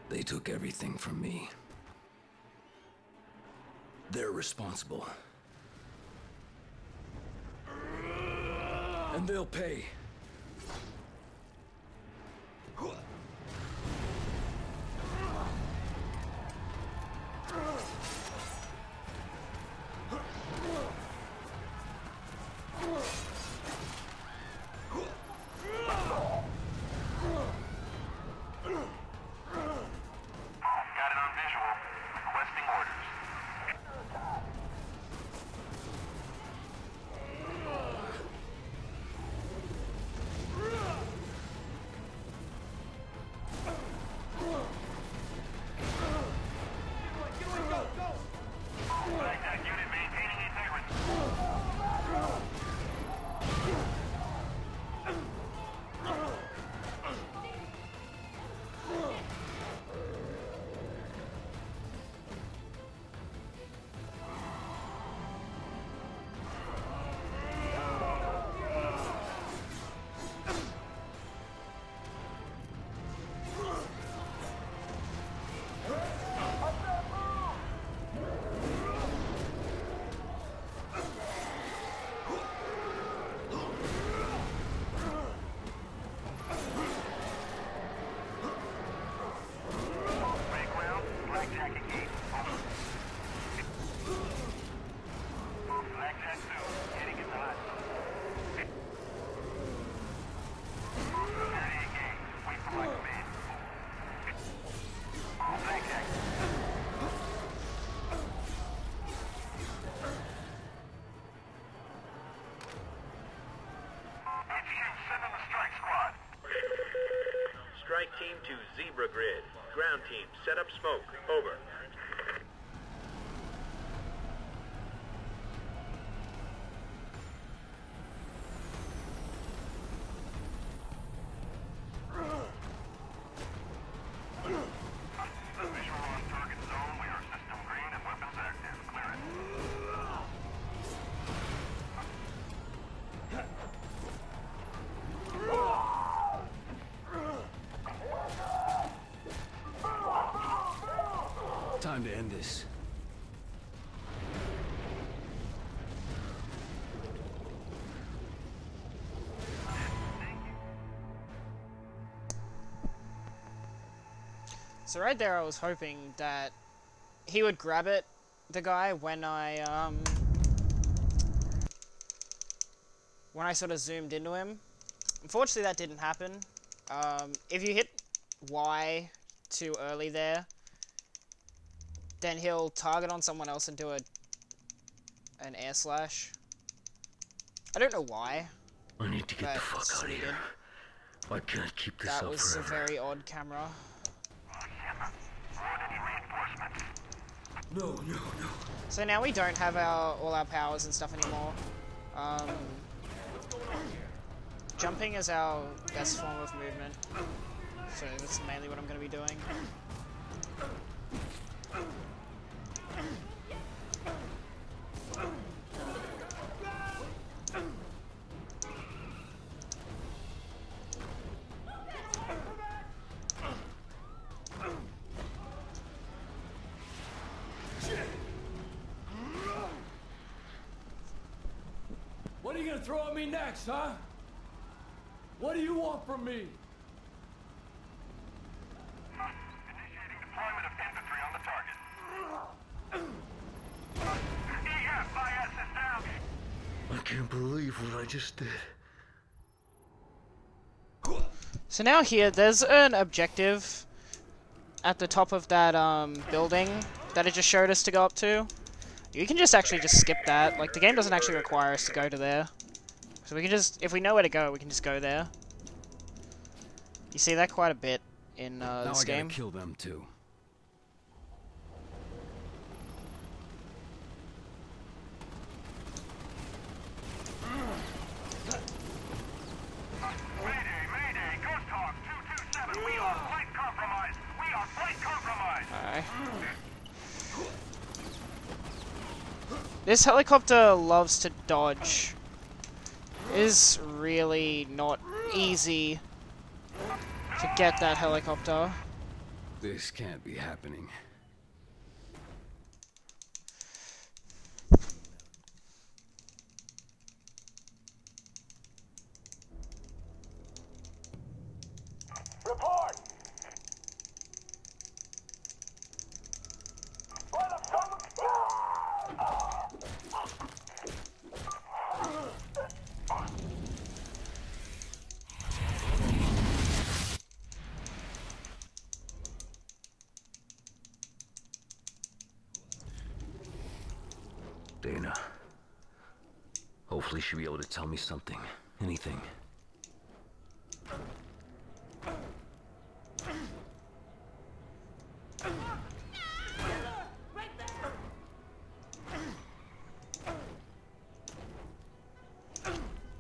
They took everything from me. They're responsible. And they'll pay. Team to Zebra Grid. Ground team, set up smoke. Over. Visual on target zone. We are system green and weapons active. Clear it. Time to end this. So right there I was hoping that he would grab it, the guy, when I sort of zoomed into him. Unfortunately that didn't happen. If you hit Y too early there, then he'll target on someone else and do an air slash. I don't know why. I need to get the fuck out of here. I can't keep this up forever. That was a very odd camera. No. So now we don't have all our powers and stuff anymore. Jumping is our best form of movement. So that's mainly what I'm going to be doing. What are you gonna throw at me next, huh? What do you want from me? Initiating deployment of infantry on the target. EFIS is down. I can't believe what I just did. So now here, there's an objective at the top of that building that it just showed us to go up to. You can just actually just skip that. Like, the game doesn't actually require us to go to there. So we can just, if we know where to go, we can just go there. You see that quite a bit in this game. Now I gotta kill them too. Mayday, Ghost Hawk 227, we are flight compromised. We are flight compromised. Alright. This helicopter loves to dodge. It is really not easy to get that helicopter. This can't be happening. Report! Dana. Hopefully she'll be able to tell me something. Anything.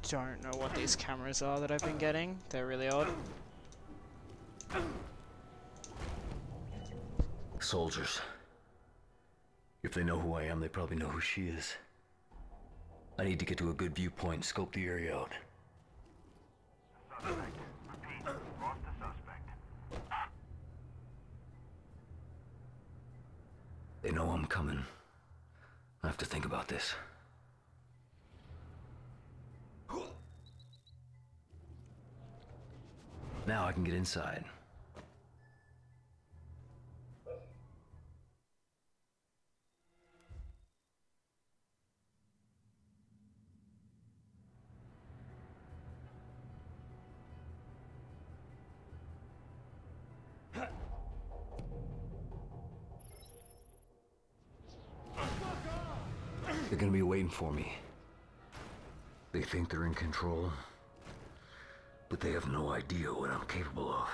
Don't know what these cameras are that I've been getting. They're really odd. Soldiers. If they know who I am, they probably know who she is. I need to get to a good viewpoint and scope the area out. Suspect. Repeat. Lost the suspect. They know I'm coming. I have to think about this. Now I can get inside. They're gonna be waiting for me. They think they're in control, but they have no idea what I'm capable of.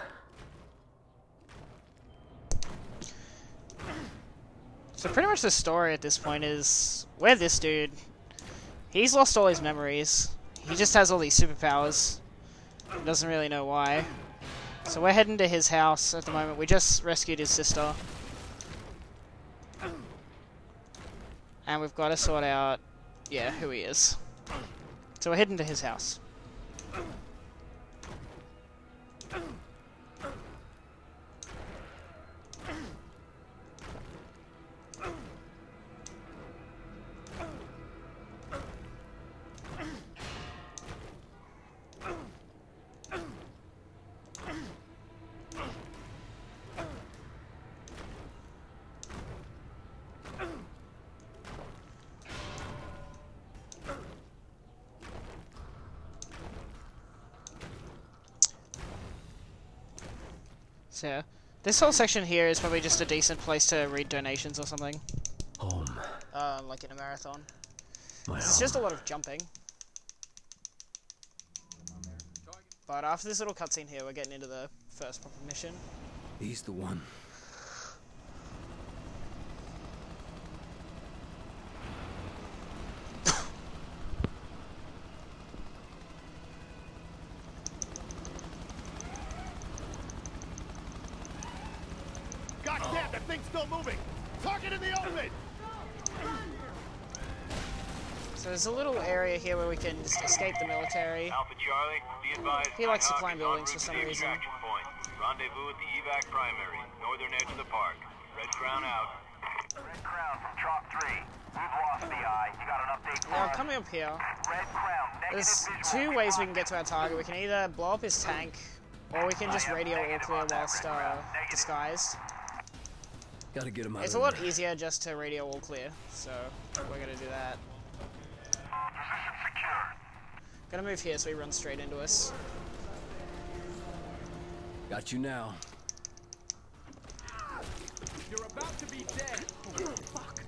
So pretty much the story at this point is, we're this dude. He's lost all his memories. He just has all these superpowers. He doesn't really know why. So we're heading to his house at the moment. We just rescued his sister. And we've got to sort out, yeah, who he is. So we're heading to his house. So yeah, this whole section here is probably just a decent place to read donations or something. Home. Like in a marathon. My It's home. just a lot of jumping. But after this little cutscene here, we're getting into the first proper mission. He's the one. Goddamn, that thing's still moving! Target in the open! So there's a little area here where we can just escape the military. Alpha Charlie, be advised. He likes to Nighthawk climb is en buildings route for to some the reason. extraction point. Rendezvous at the evac primary, northern edge of the park. Red Crown out. Red Crown from Chalk 3. We've lost the eye. You got an update for Now us? coming up here, Red Crown, there's two ways we can get to our target. We can either blow up his tank, or we can just radio all clear whilst disguised. Gotta get him out It's of a lot there. easier just to radio all clear, so we're gonna do that. Position secure. Gonna move here so he runs straight into us. Got you now. You're about to be dead! Oh, fuck!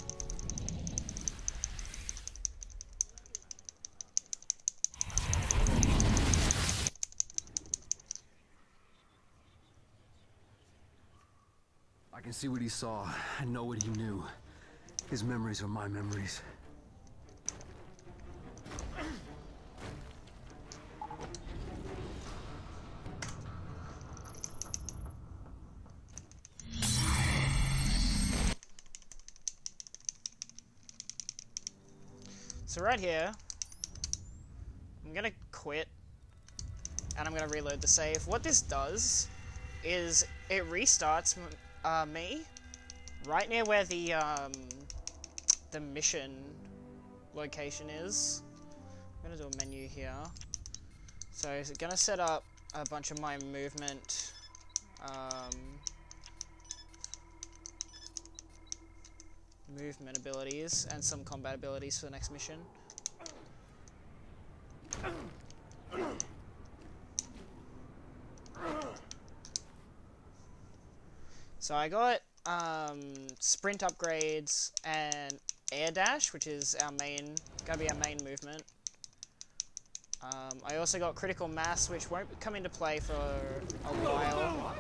I can see what he saw. I know what he knew. His memories are my memories. So right here, I'm gonna quit, and I'm gonna reload the save. What this does is it restarts me right near where the mission location is. I'm gonna do a menu here. So it's gonna set up a bunch of my movement. Movement abilities and some combat abilities for the next mission. So I got sprint upgrades and air dash, which is our main, gonna be our main movement. I also got critical mass, which won't come into play for a while.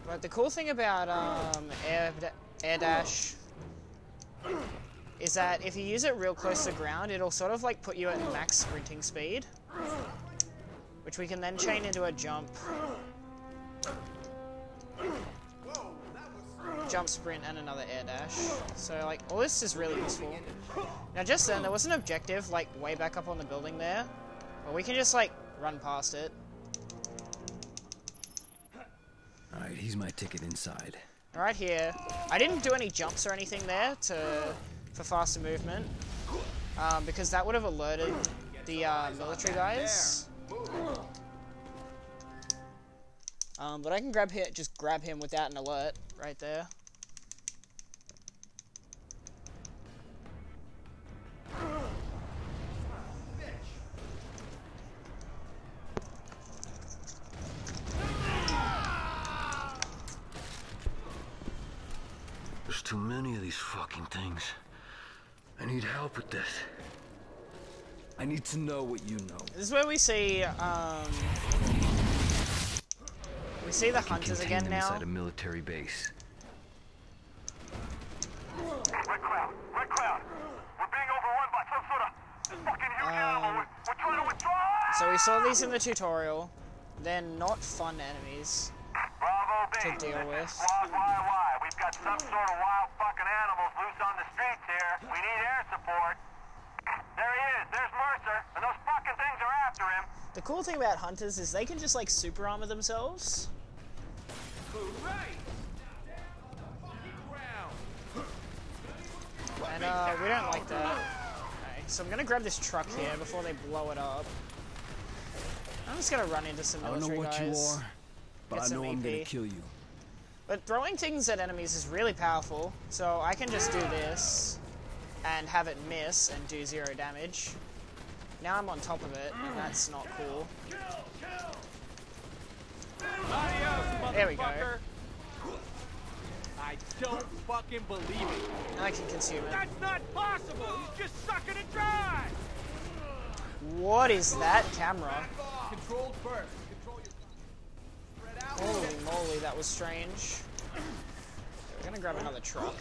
But the cool thing about air dash is that if you use it real close to the ground, it'll sort of like put you at max sprinting speed, which we can then chain into a jump, sprint, and another air dash. So like all this is really useful. Now just then there was an objective like way back up on the building there, but we can just like run past it. Alright, he's my ticket inside. Right here, I didn't do any jumps or anything there for faster movement, because that would have alerted the military guys. But I can just grab him without an alert right there. There's too many of these fucking things. I need help with this. I need to know what you know. This is where we see the hunters again now. Inside a military base. Red Cloud! Red Cloud! We're being overrun by some sort of fucking huge animal. We're trying to withdraw! So we saw these in the tutorial. They're not fun enemies Bravo B. to deal with. Squad YY. We've got some sort of wild fucking animals loose on the streets here. We need air support. There he is. There's Mercer. And those fucking things are after him. The cool thing about hunters is they can just like super armor themselves. And we don't like that. Okay, so I'm gonna grab this truck here before they blow it up. I'm just gonna run into some military guys. I don't know what you are, but I know I'm gonna EP. kill you. But throwing things at enemies is really powerful, so I can just do this and have it miss and do 0 damage. Now I'm on top of it, and that's not cool. There we go. I don't fucking believe it. I can consume it. That's not possible. He's just sucking it dry. What is that camera? Controlled burst. Control your spread out. Holy moly, that was strange. We're gonna grab another truck.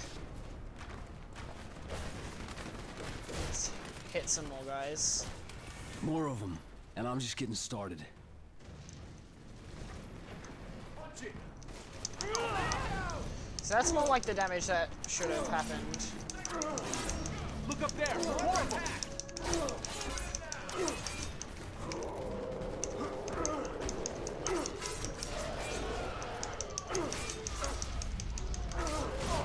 Let's hit some more guys. More of them, and I'm just getting started. So that's more like the damage that should have happened. Look up there. More of them.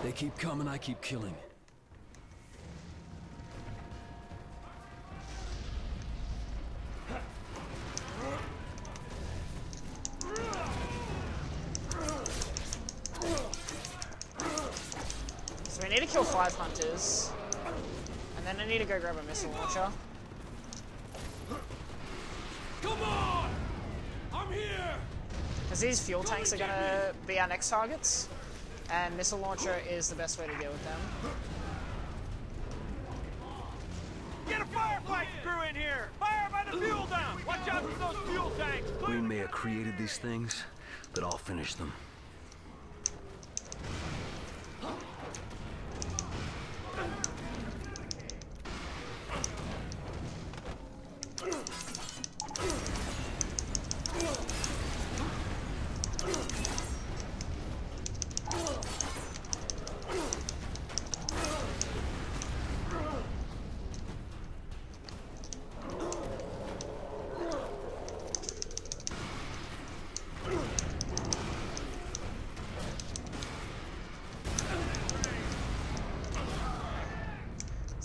They keep coming, I keep killing. So we need to kill 5 hunters. And then I need to go grab a missile launcher. Come on! I'm here! Because these fuel tanks are going to be our next targets. And missile launcher is the best way to deal with them. Get a firefight crew in here! Fire by the fuel dump! Watch out for those fuel tanks! We may have created these things, but I'll finish them.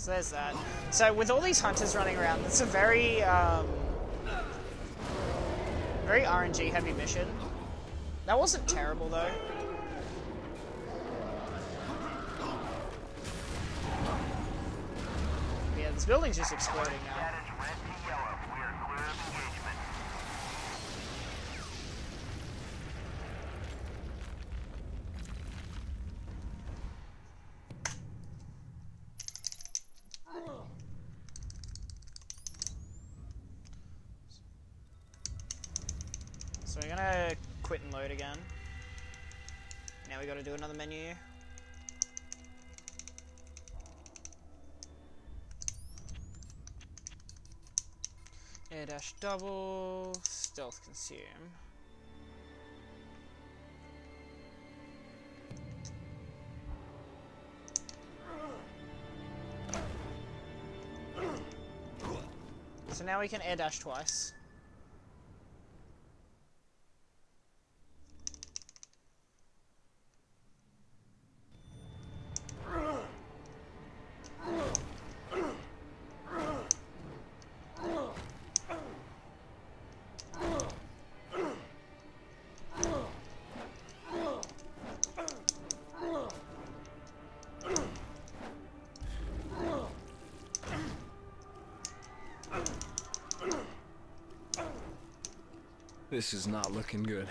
So there's that. So with all these hunters running around, it's a very, very RNG heavy mission. That wasn't terrible though. Yeah, this building's just exploding now. That is red to yellow. We are clear of engagement. So we're gonna quit and load again. Now we gotta do another menu. Air dash double, stealth consume. So now we can air dash twice. This is not looking good.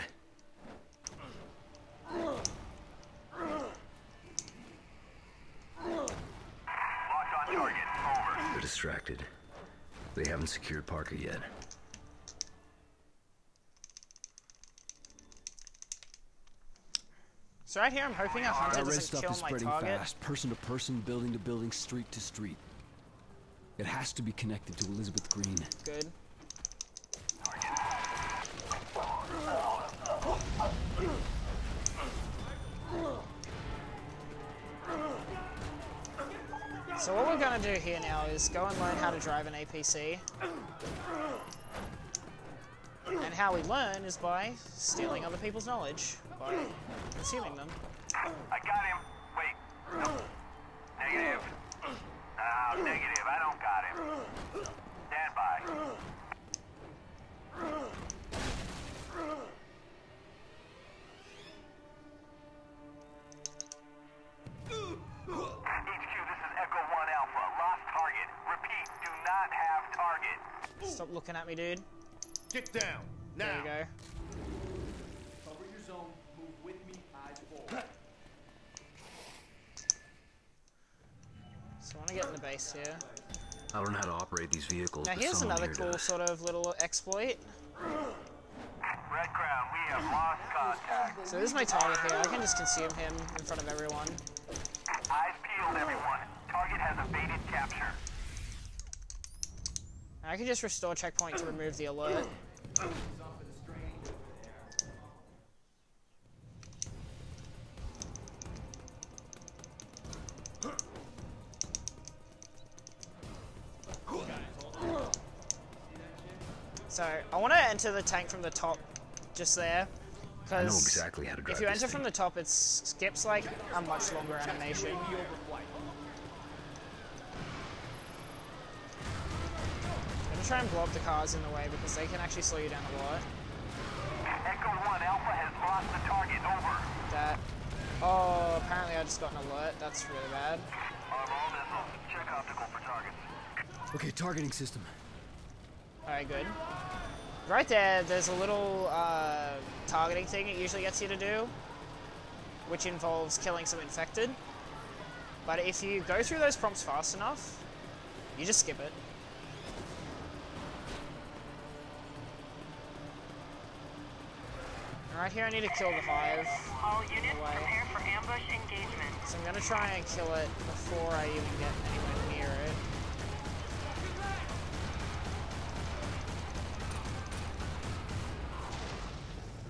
Locked on target. Over. They're distracted. They haven't secured Parker yet. So right here I'm hoping a hunter That red doesn't stuff kill is my spreading target. fast, person to person, building to building, street to street. It has to be connected to Elizabeth Green. Good. So what we're gonna do here now is go and learn how to drive an APC. And how we learn is by stealing other people's knowledge, by consuming them. I got him. Wait. No. Negative. Oh, negative. I don't got him. Stand by. HQ, this is Echo 1 Alpha. Lost target. Repeat, do not have target. Stop looking at me, dude. Get down. Now. There you go. Cover your zone. Move with me. Eyes forward. So I want to get in the base here. I don't know how to operate these vehicles. Now but here's someone another here cool does. sort of little exploit. Red Crown, we have lost contact. So this is my target here. I can just consume him in front of everyone. Eyes peeled, everyone. Target has evaded capture. I can just restore checkpoint to remove the alert. So I want to enter the tank from the top, just there, I know because exactly how to drive if you this enter from thing. the top, it skips like a much longer animation. I'm gonna try and blow up the cars in the way because they can actually slow you down a lot. Echo 1 Alpha has lost the target. Over. That. Oh, apparently I just got an alert. That's really bad. On all missiles, check optical for targets. Okay, targeting system. Alright, good. Right there, there's a little targeting thing it usually gets you to do, which involves killing some infected. But if you go through those prompts fast enough, you just skip it. And right here I need to kill the hive. All units Away. prepare for ambush engagement. So I'm gonna try and kill it before I even get anywhere near it.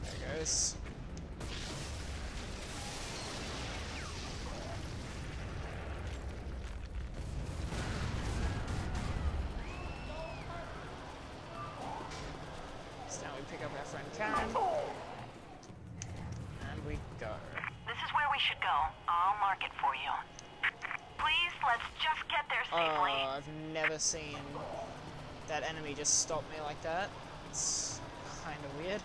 There it goes. So now we pick up our friend Karen. And we go. This is where we should go. I'll mark it for you. Please, let's just get there Oh, I've never seen that enemy just stop me like that. It's kind of weird.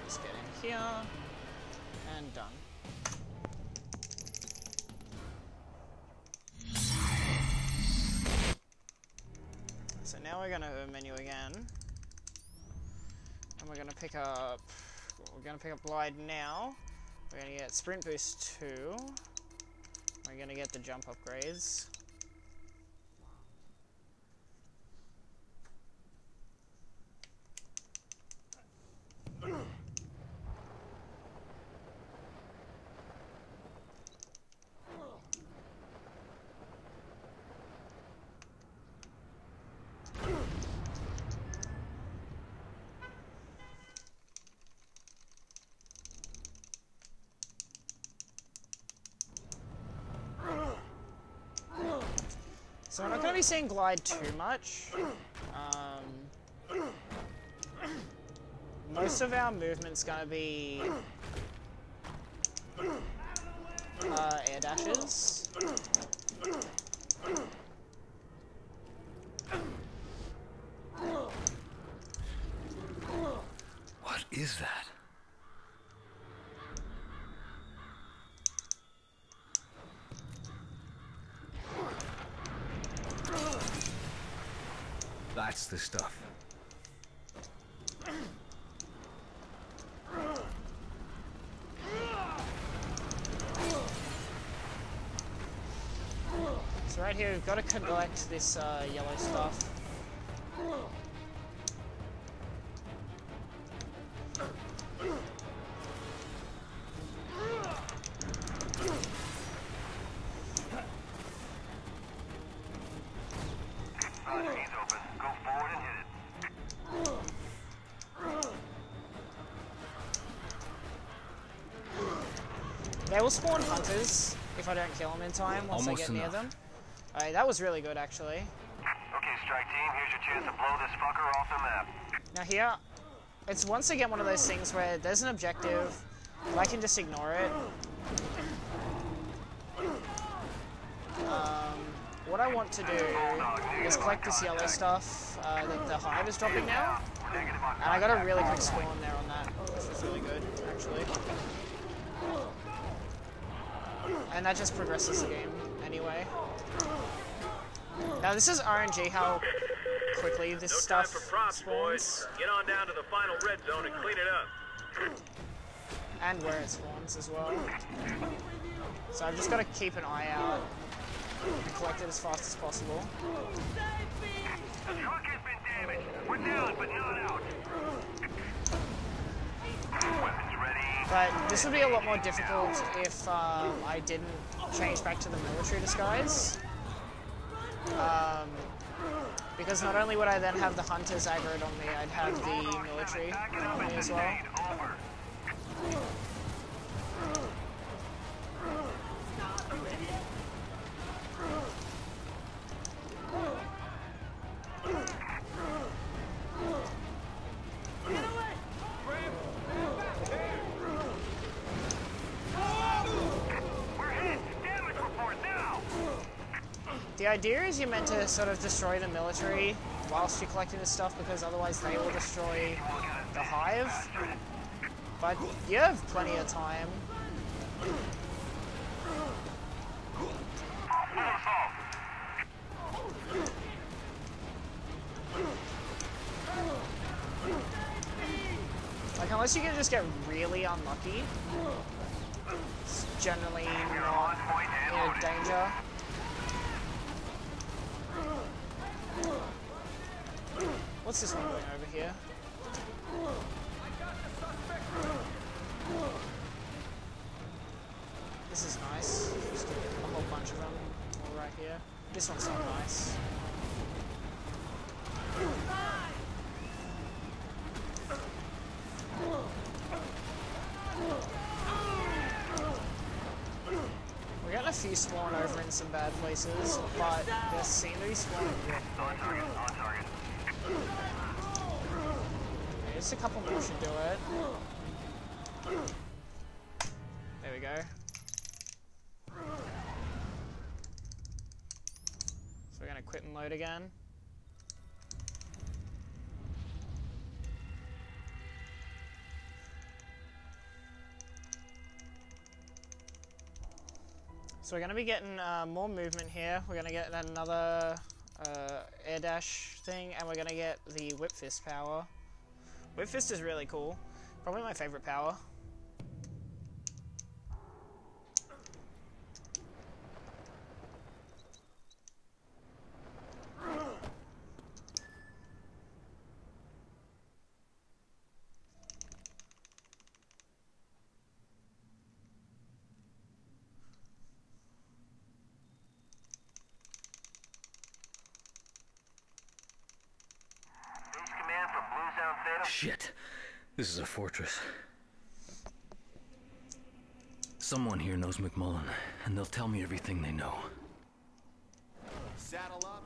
Let's get in here, and done. So now we're gonna menu again, and we're gonna pick up glide now. We're gonna get sprint boost 2. We're gonna get the jump upgrades. So we're not going to be seeing glide too much. Most of our movement's going to be air dashes. What is that? That's the stuff. So right here, we've got to collect this yellow stuff. They will spawn hunters if I don't kill them in time once I get near them. Alright, that was really good actually. Okay, strike team, here's your chance to blow this fucker off the map. Now here, it's once again one of those things where there's an objective, I can just ignore it. What I want to do is collect this yellow stuff that the hive is dropping now. And I got a really quick spawn there on that, which was really good, actually. And that just progresses the game anyway. Now this is RNG how quickly this stuff spawns. Boys. Get on down to the final red zone and clean it up. And where it spawns as well. So I've just got to keep an eye out and collect it as fast as possible. The truck has been damaged. We're down, but not out. Weapons ready. But this would be a lot more difficult if I didn't change back to the military disguise. Because not only would I then have the hunters aggroed on me, I'd have the military on me as well. The idea is you're meant to sort of destroy the military whilst you're collecting this stuff, because otherwise they will destroy the hive. But you have plenty of time. Like, unless you can just get really unlucky, it's generally not in danger. What's this one doing over here? This is nice. Just a whole bunch of them all right here. This one's not nice. We're getting a few spawn over in some bad places, but there seem to be spawning real quick. Just a couple more should do it. There we go. So we're gonna quit and load again. So we're going to be getting more movement here. We're going to get another air dash thing, and we're going to get the whip fist power. Whip fist is really cool. Probably my favorite power. Shit. This is a fortress. Someone here knows McMullen, and they'll tell me everything they know. Saddle up.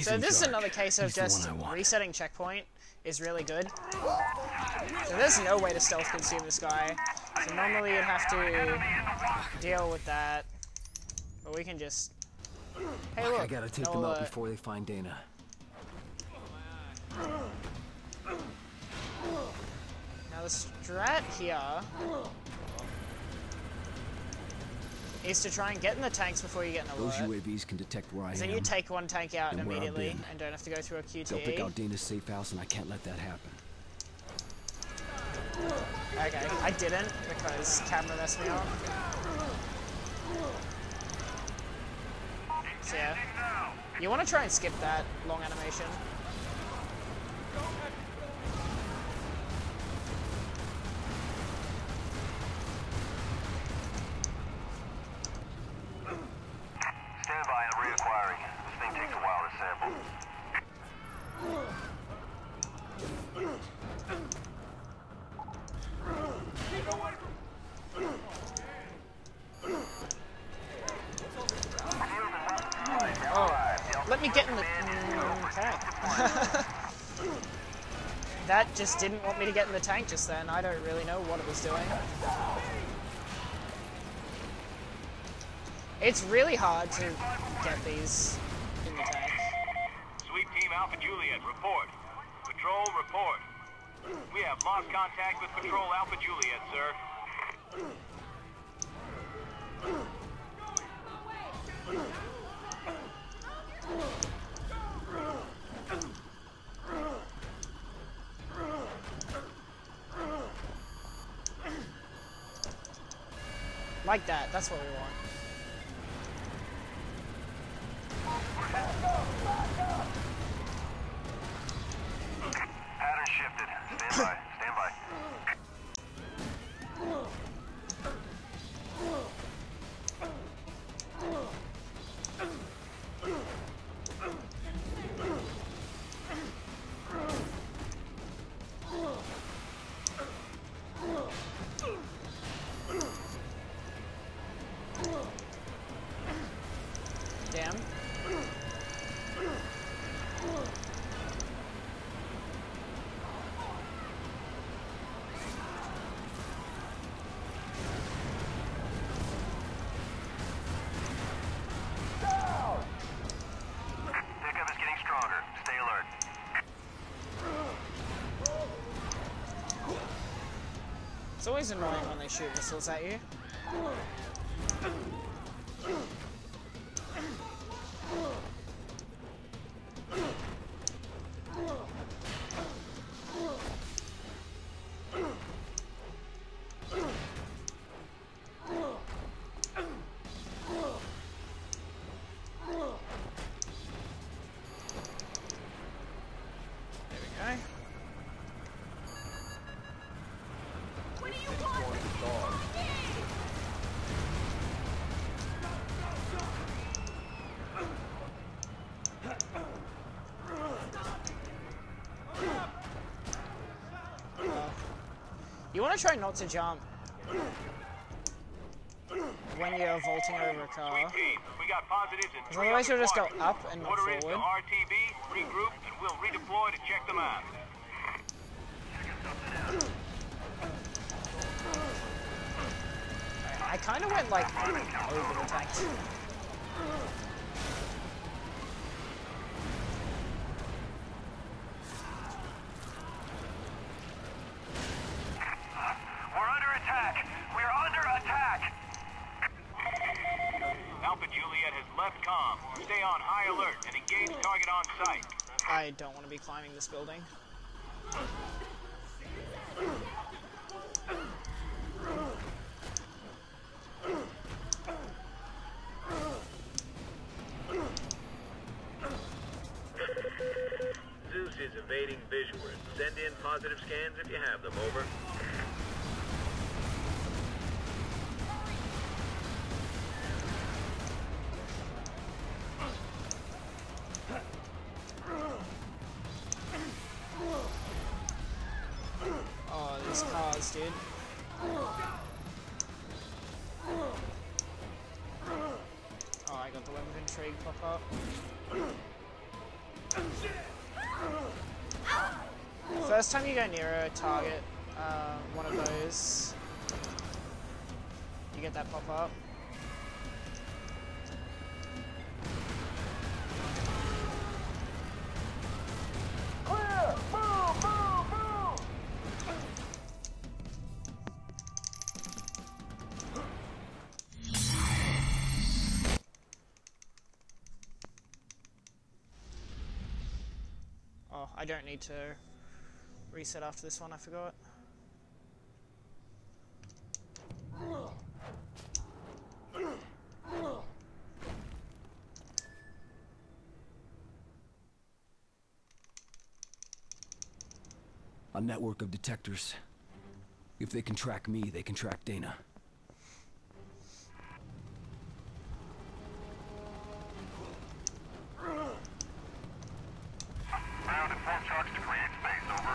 So this is another case of just resetting checkpoint is really good. So there's no way to stealth consume this guy. So normally you'd have to deal with that. But we can just... Hey look, I gotta take them out before they find Dana. Now the strat here is to try and get in the tanks before you get an alert. Those UAVs can detect where I am. Then you take one tank out and where I've immediately been. and don't have to go through a QTE. They'll pick out Dana's safe house, and I can't let that happen. Okay, I didn't because camera messed me up. So yeah, you want to try and skip that long animation. Stand by, I'm reacquiring. This thing takes a while to sample. Oh, let me get in the... Okay. That just didn't want me to get in the tank just then. I don't really know what it was doing. It's really hard to get these in the tank. Sweep Team Alpha Juliet, report. Patrol, report. We have lost contact with Patrol Alpha Juliet, sir. Like that, that's what we want. Pattern shifted. Stand by. Stand by. Damn. Pickup is getting stronger. Stay alert. always annoying when they shoot missiles at you. You want to try not to jump when you're vaulting over a car. Team, we got positives in 3 Otherwise you'll just go quadrants. up and not Order is to forward. RTB, regroup, and we'll redeploy to check them out. I kind of went like over the tank. We're under attack! We're under attack! Alpha Juliet has left comm. Stay on high alert and engage target on sight. I don't want to be climbing this building. Zeus is evading visuals. Send in positive scans if you have them, over. Oh, these cars, dude. Oh, I got the weapon intrigue pop up. First time you go near a target, one of those, you get that pop up. Oh, I don't need to reset after this one, I forgot. A network of detectors. If they can track me, they can track Dana. Ground and form charts to create space, over.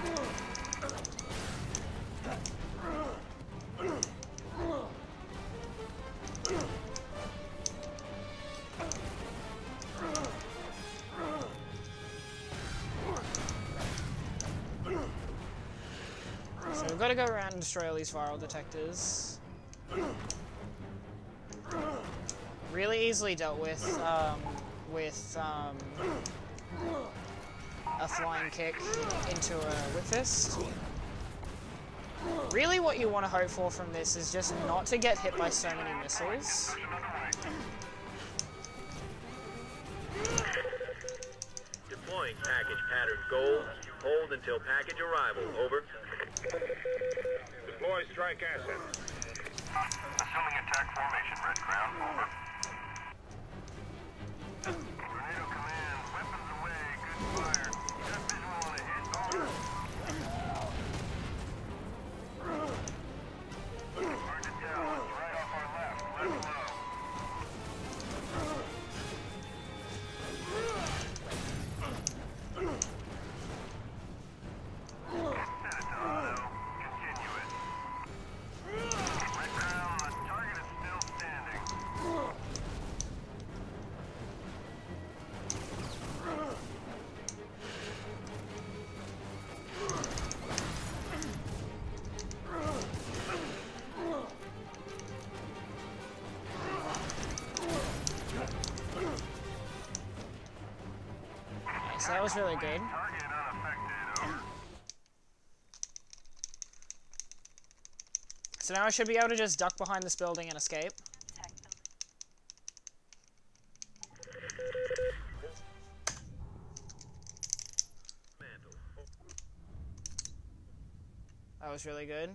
So we've got to go around and destroy all these viral detectors. Really easily dealt with a flying kick into a whip fist. Really what you want to hope for from this is just not to get hit by so many missiles. Deploying package pattern gold. Hold until package arrival, over. Deploy strike assets. Assuming attack formation, Red Crown, over. Tornado command, weapons away, good fire. Got visual on a hit, over. Mark it down, it's right off our left, left low. So that was really good. So now I should be able to just duck behind this building and escape. That was really good.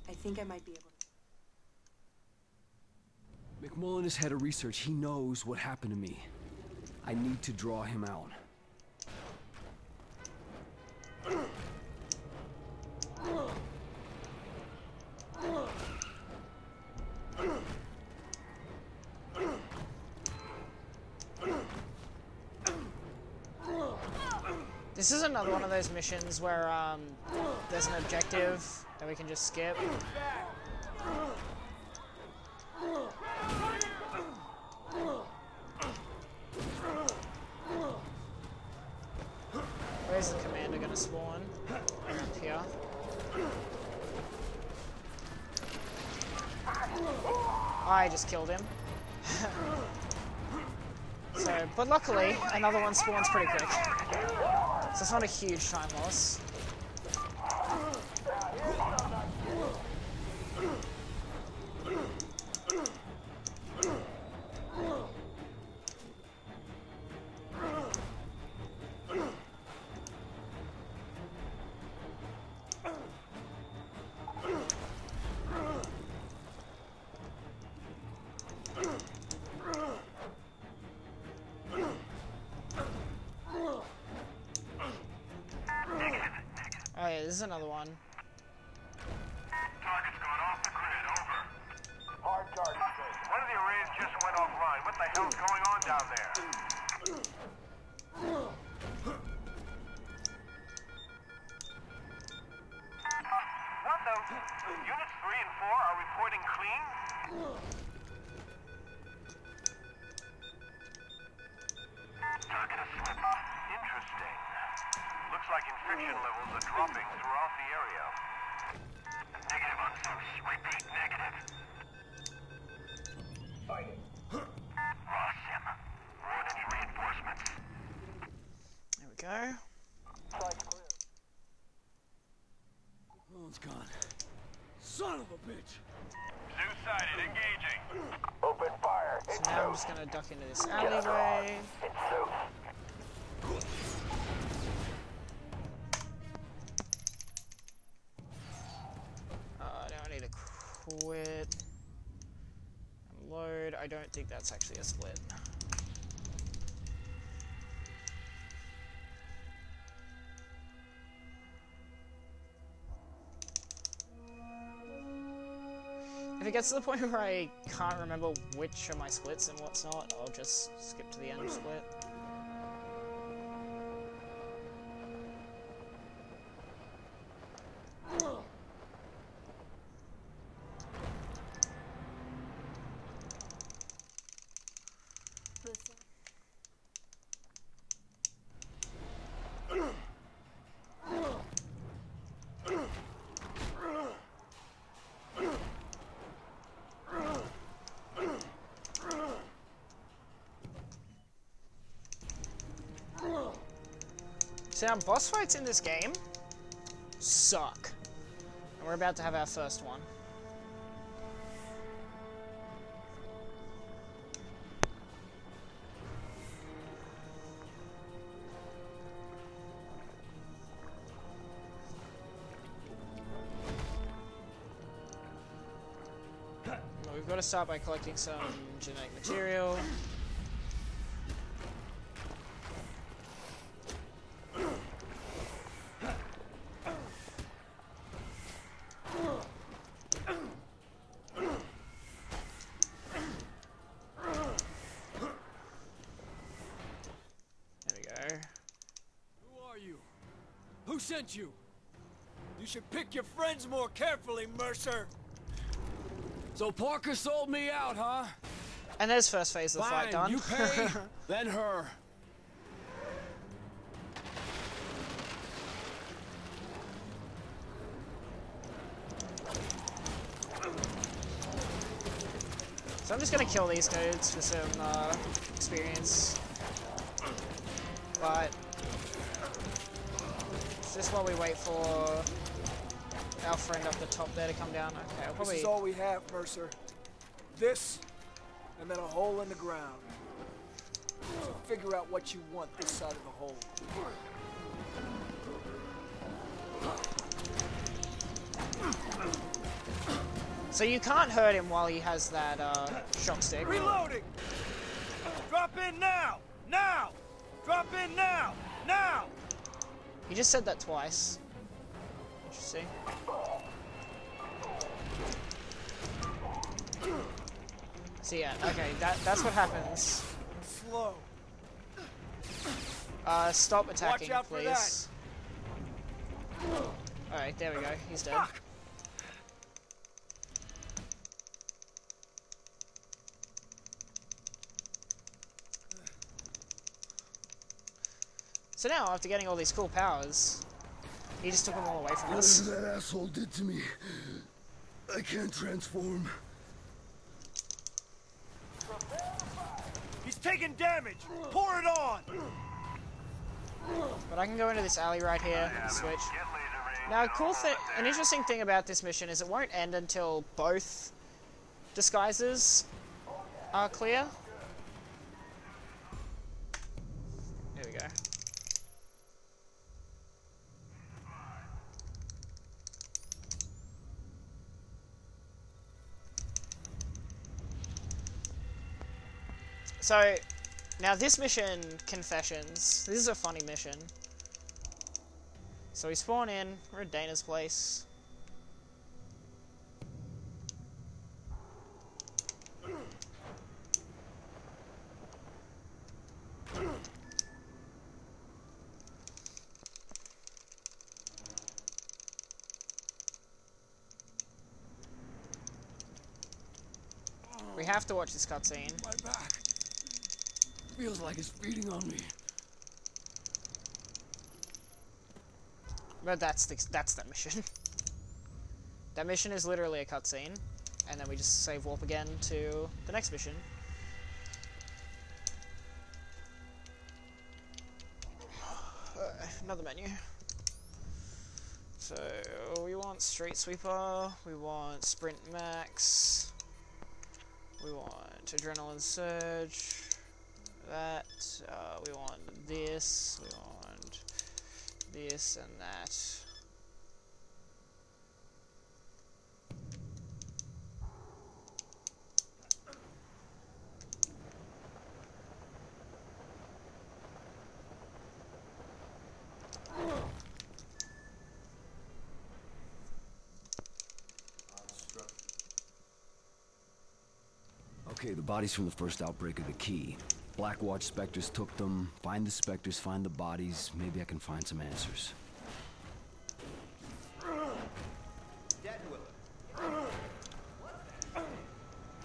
I think I might be able to. McMullen is head of research. He knows what happened to me. I need to draw him out. This is another one of those missions where there's an objective that we can just skip. Where's the commander gonna spawn? Around here. I just killed him. So, but luckily, another one spawns pretty quick. So it's not a huge time loss. Oh yeah, this is another one. Target's gone off the grid, over. Hard target. One of the arrays just went offline. What the hell's going on down there? What the? Units 3 and 4 are reporting clean? Target is slipped. Interesting. Looks like infection levels are dropping throughout the area. Negative on Zeus. Repeat, negative. Lost him. Want any reinforcements? There we go. Oh, it's gone. Son of a bitch! Zeus sighted. Engaging. Open fire. So now I'm just gonna duck into this alleyway. It's Zeus. Now I need to quit. And load. I don't think that's actually a split. If it gets to the point where I can't remember which are my splits and what's not, I'll just skip to the end split. So now boss fights in this game suck. And we're about to have our first one. Well, we've got to start by collecting some genetic material. Who sent you? You should pick your friends more carefully, Mercer. So Parker sold me out, huh? And there's first phase of the fight done. You pay, then her. So I'm just gonna kill these dudes for some experience. But it's just while we wait for our friend up the top there to come down. Okay, I'll probably... This is all we have, Mercer. This, and then a hole in the ground. So figure out what you want this side of the hole. So you can't hurt him while he has that shock stick. Reloading! Drop in now! Now! Drop in now! Now! He just said that twice. Interesting. So yeah, okay, that's what happens. Slow. Stop attacking, Watch out for please. Alright, there we go. He's dead. Fuck. So now, after getting all these cool powers, he just took them all away from us. Whatever that asshole did to me, I can't transform. He's taking damage! Pour it on! But I can go into this alley right here and switch. Now, an interesting thing about this mission is it won't end until both disguises are clear. There we go. So, now this mission, Confessions, this is a funny mission. So we spawn in, we're at Dana's place. We have to watch this cutscene. My back feels like it's feeding on me. But that's that mission. That mission is literally a cutscene, and then we just save warp again to the next mission. Another menu. So we want Street Sweeper, we want Sprint Max, we want Adrenaline Surge, that, we want this, we want this and that. Okay, the bodies from the first outbreak are the key. Blackwatch Spectres took them. Find the Spectres, find the bodies. Maybe I can find some answers.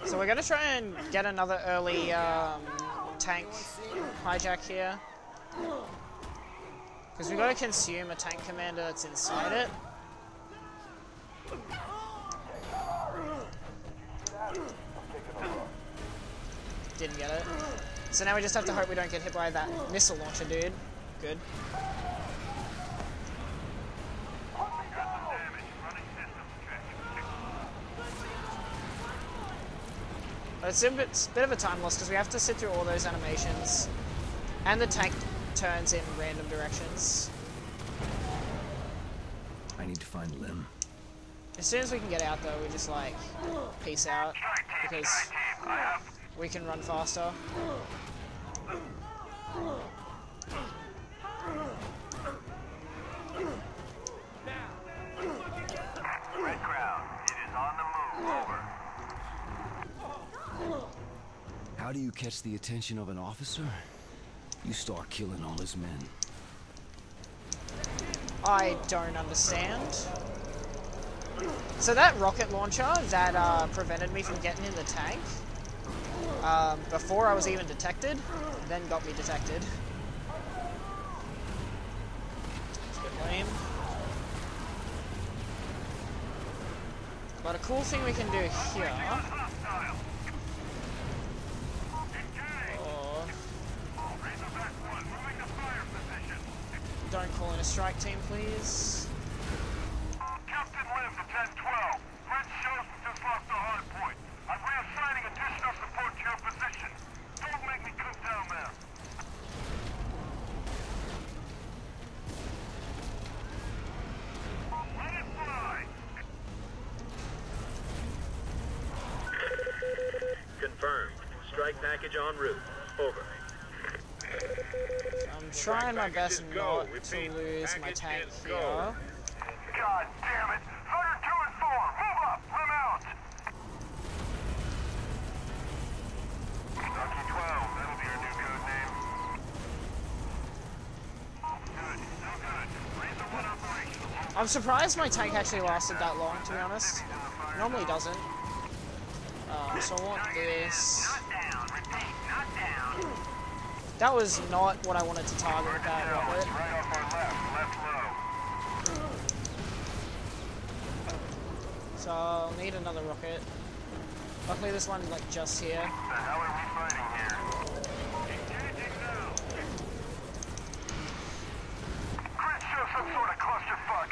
So we're gonna try and get another early tank hijack here. Because we gotta consume a tank commander that's inside it. Didn't get it. So now we just have to hope we don't get hit by that missile launcher, dude. Good. But it's a bit of a time loss because we have to sit through all those animations. And the tank turns in random directions. I need to find Lim. As soon as we can get out though, we just like, peace out. Because we can run faster. Red Crown, it is on the move. Over. How do you catch the attention of an officer? You start killing all his men. I don't understand. So that rocket launcher that prevented me from getting in the tank before I was even detected, then got me detected. That's a bit lame. But a cool thing we can do here... Don't call in a strike team, please. Captain Lim to 10-12. Red shows we just lost the hard point. I'm reassigning additional support to your position. Don't make me come down there. Let it fly. Confirmed. Strike package en route. Over. I'm trying my best not to lose my tank here. God damn it! Fire 2 and 4! Move up! Lim out! Lucky 12, that'll be your new code name. Good, so good. Razor 1 operational. I'm surprised my tank actually lasted that long, to be honest. Normally doesn't. So I want this. Not down, repeat, not down. That was not what I wanted to target with that rocket. Right off our left, left low. So I'll need another rocket. Luckily this one like just here. The hell are we fighting here? Engaging now. Grid show some sort of clusterfuck.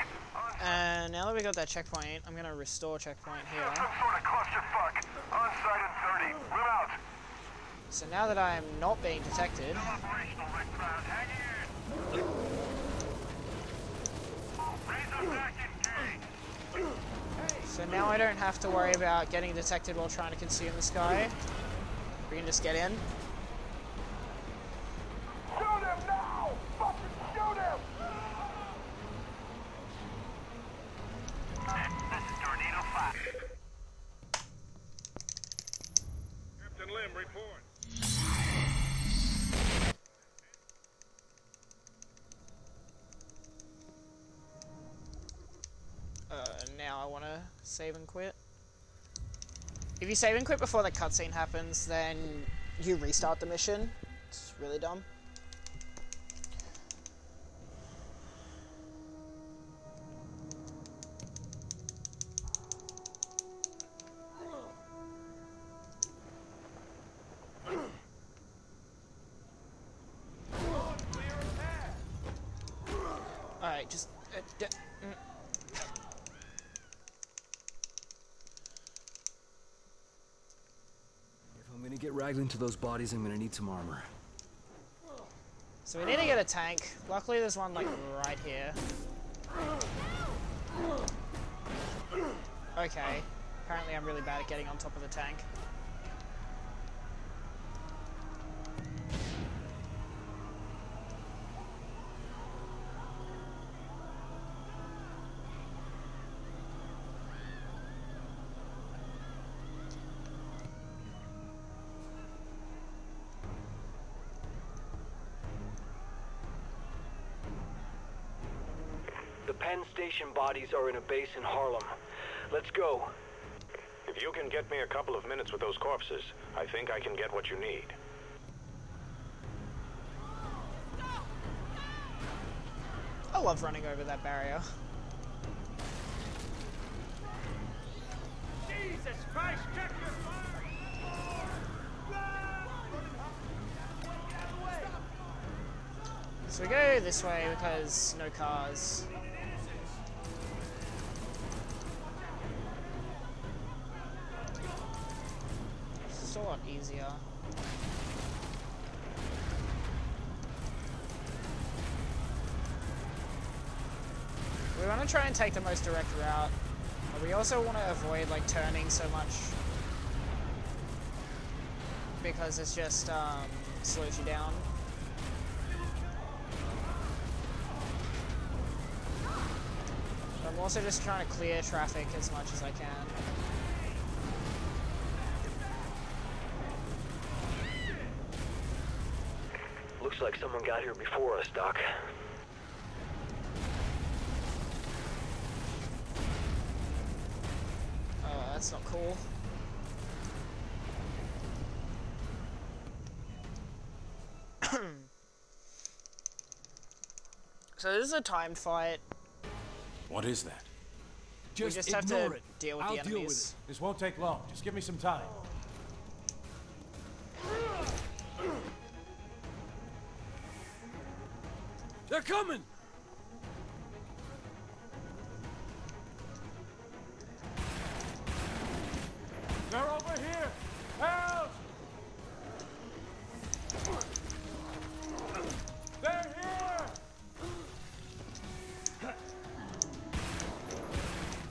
And now that we got that checkpoint, I'm gonna restore checkpoint here. Some sort of clusterfuck. On site in 30. Lim out. So now that I am not being detected, Operational red cloud. Hang in. Razor back engaged. so now I don't have to worry about getting detected while trying to consume the sky. We can just get in. Shoot him now! Fucking shoot him! This is Tornado 5. Captain Lim, report. Now I want to save and quit. If you save and quit before the cutscene happens, then you restart the mission. It's really dumb. Alright, just... If I'm gonna get Raglan to those bodies, I'm gonna need some armor. So we need to get a tank. Luckily there's one like right here. Okay. Apparently I'm really bad at getting on top of the tank. The Penn Station bodies are in a base in Harlem. Let's go. If you can get me a couple of minutes with those corpses, I think I can get what you need. I love running over that barrier. Jesus Christ, check your fire! So we go this way because no cars. It's a lot easier. We want to try and take the most direct route, but we also want to avoid like turning so much because it's just slows you down. I'm also just trying to clear traffic as much as I can. Looks like someone got here before us, Doc. That's not cool. So this is a timed fight. What is that? We just have to deal with the enemies. Deal with it. This won't take long. Just give me some time. They're coming! They're over here! Help! They're here!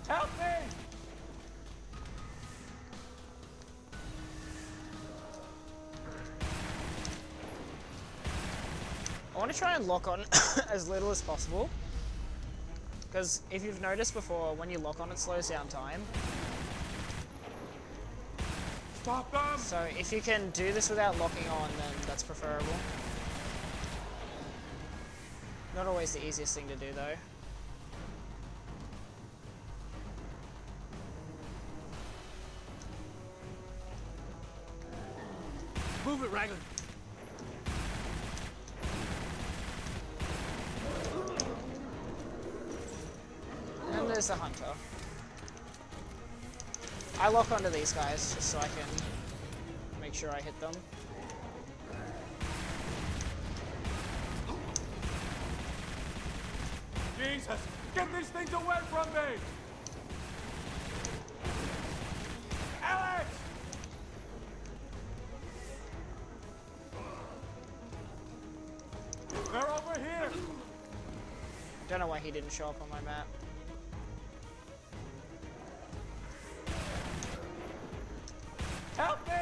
Help me! I want to try and lock on as little as possible. Because if you've noticed before, when you lock on, it slows down time. Stop them! So if you can do this without locking on, then that's preferable. Not always the easiest thing to do, though. Move it, Raglan. And there's the hunter. I lock onto these guys just so I can make sure I hit them. Jesus! Get these things away from me! Alex! They're over here! Don't know why he didn't show up on my map. Help me!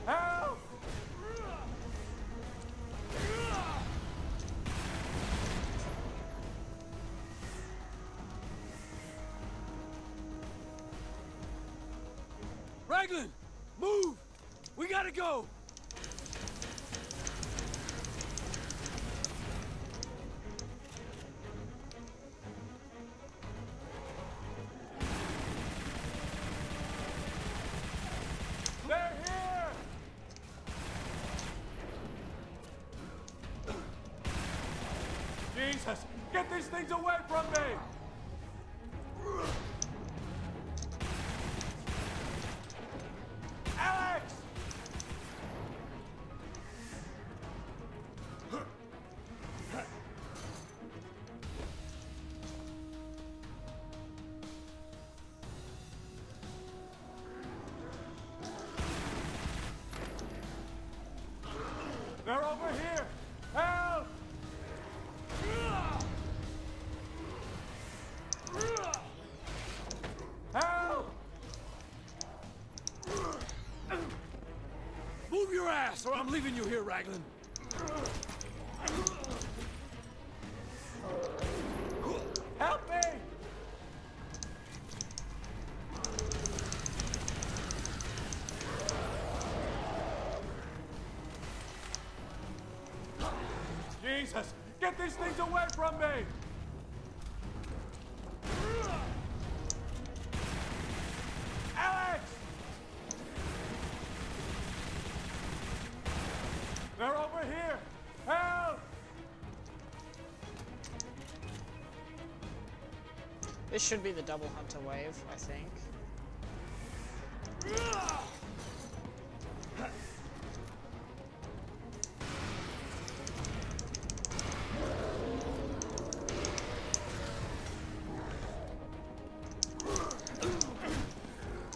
Help! Raglan! Move! We gotta go! They're here! Jesus! Get these things away from me! Alex! They're over here! Help! Help! Move your ass, or I'm leaving you here, Raglan. Help me! Jesus! Get these things away from me! Alex! They're over here! Help! This should be the double hunter wave, I think.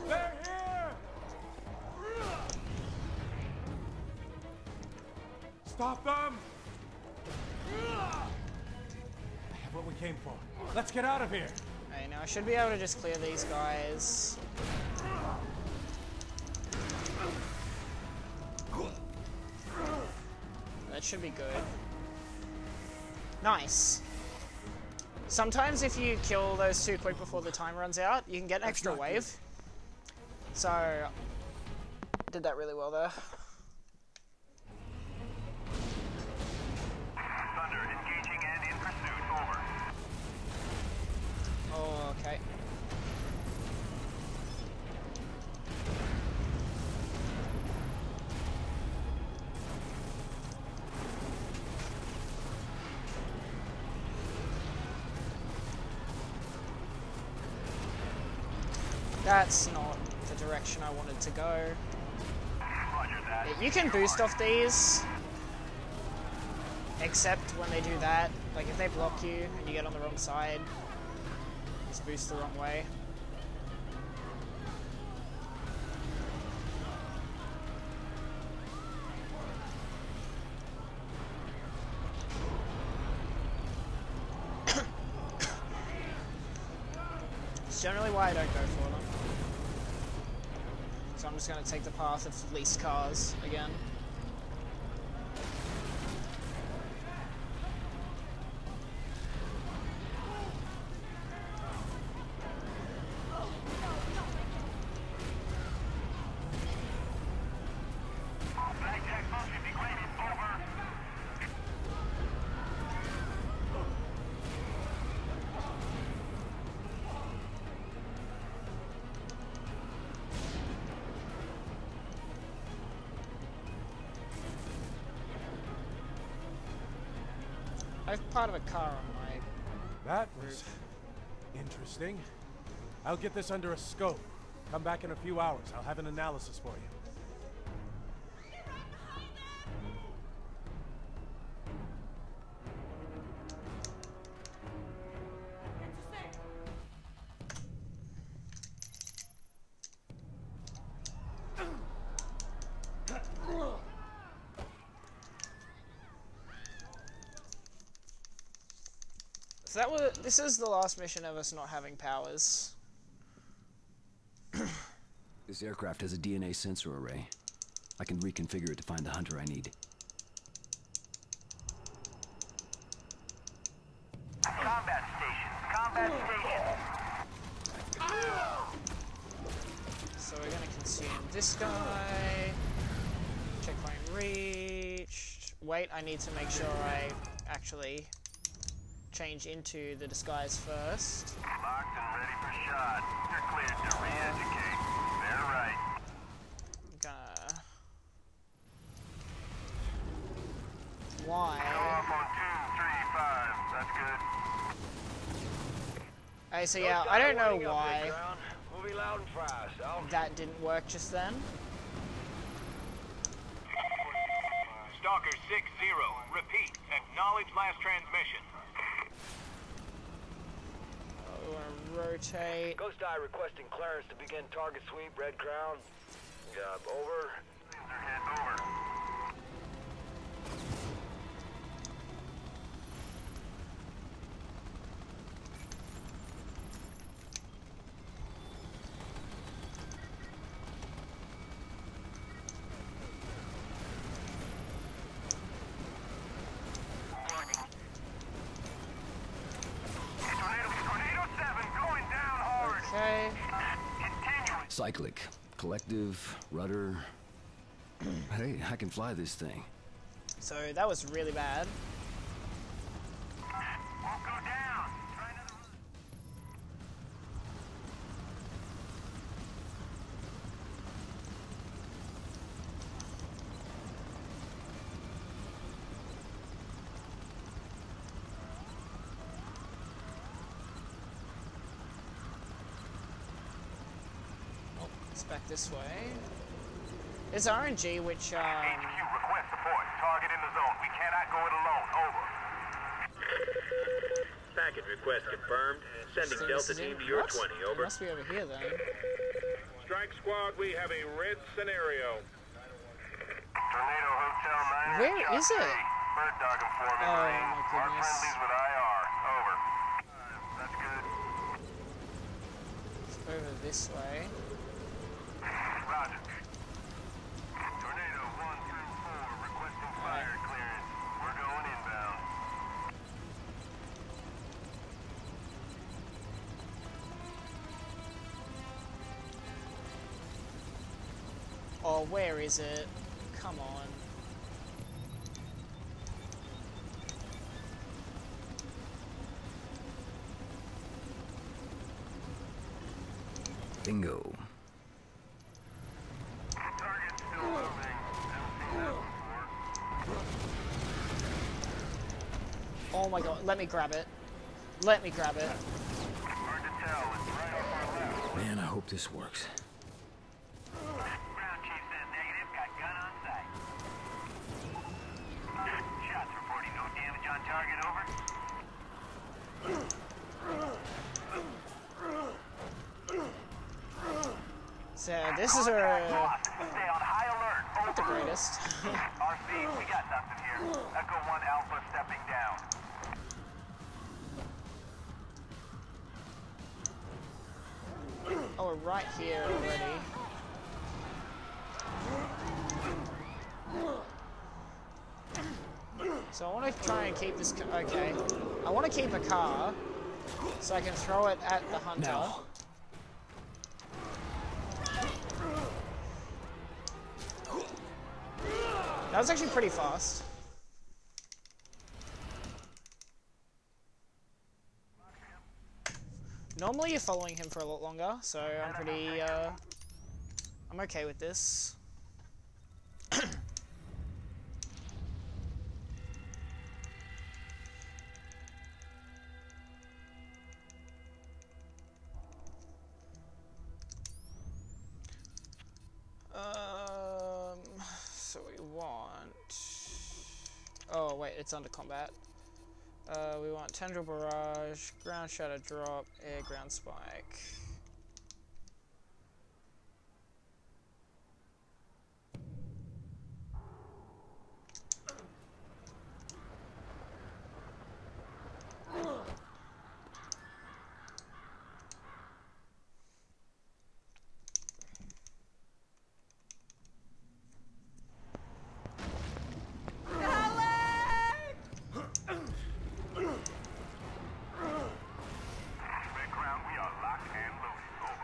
They're here! Stop them! I have what we came for. Let's get out of here. Okay, now I should be able to just clear these guys. That should be good. Nice. Sometimes if you kill those too quick before the time runs out, you can get an extra wave. So, did that really well there. Thunder engaging and in pursuit. Over. That's not the direction I wanted to go. Yeah, you can boost off these, except when they do that. Like if they block you and you get on the wrong side, just boost the wrong way. It's generally why I don't go for them. So I'm just going to take the path of least cars again. I have part of a car on my... That was interesting. I'll get this under a scope. Come back in a few hours. I'll have an analysis for you. So this is the last mission of us not having powers. This aircraft has a DNA sensor array. I can reconfigure it to find the hunter I need. Combat station. Combat station. So we're gonna consume this guy. Checkpoint reached. Wait, I need to make sure I actually change into the disguise first. Locked and ready for shot. You're cleared to re-educate. They're right. I'm gonna... Why? Go off on 2, 3, 5. That's good. Okay, so yeah, I don't know why Movie loud and fast. that didn't work just then. Stalker 6-0. Repeat. Acknowledge last transmission. We're gonna rotate. Ghost Eye requesting clearance to begin target sweep. Red Crown. Over. Over. Okay. Cyclic, collective, rudder. Hey, I can fly this thing. So that was really bad. Won't go down. Try another run. It's back this way. There's RNG, which, HQ, request support. Target in the zone. We cannot go it alone. Over. Package request confirmed. Sending Delta team to your 20. It Over. must be over here then. Strike squad, we have a red scenario. Tornado Hotel 9. Where is it? Bird dog him for me, Oh, Marine. my Mark goodness. friendlies with IR. Over. That's good. It's over this way. Roger. Tornado 1 through 4 requesting fire clearance. We're going inbound. Oh, where is it? Come on. Bingo. Target still moving. Haven't seen that before. Oh my god, let me grab it. Let me grab it. Hard to tell. It's right off our left. Man, I hope this works. Ground chief says negative, got gun on sight. Shots reporting no damage on target, over. So this is a Stay on high alert, not the greatest. RC, we got nothing here. Echo 1 Alpha stepping down. Oh, we're right here already. So I want to try and keep this. Okay, I want to keep a car so I can throw it at the hunter. Now. That was actually pretty fast. Normally you're following him for a lot longer, so I'm pretty, I'm okay with this. So we want... Oh wait, it's under combat. We want Tendril Barrage, Ground Shadow Drop, Air Ground Spike.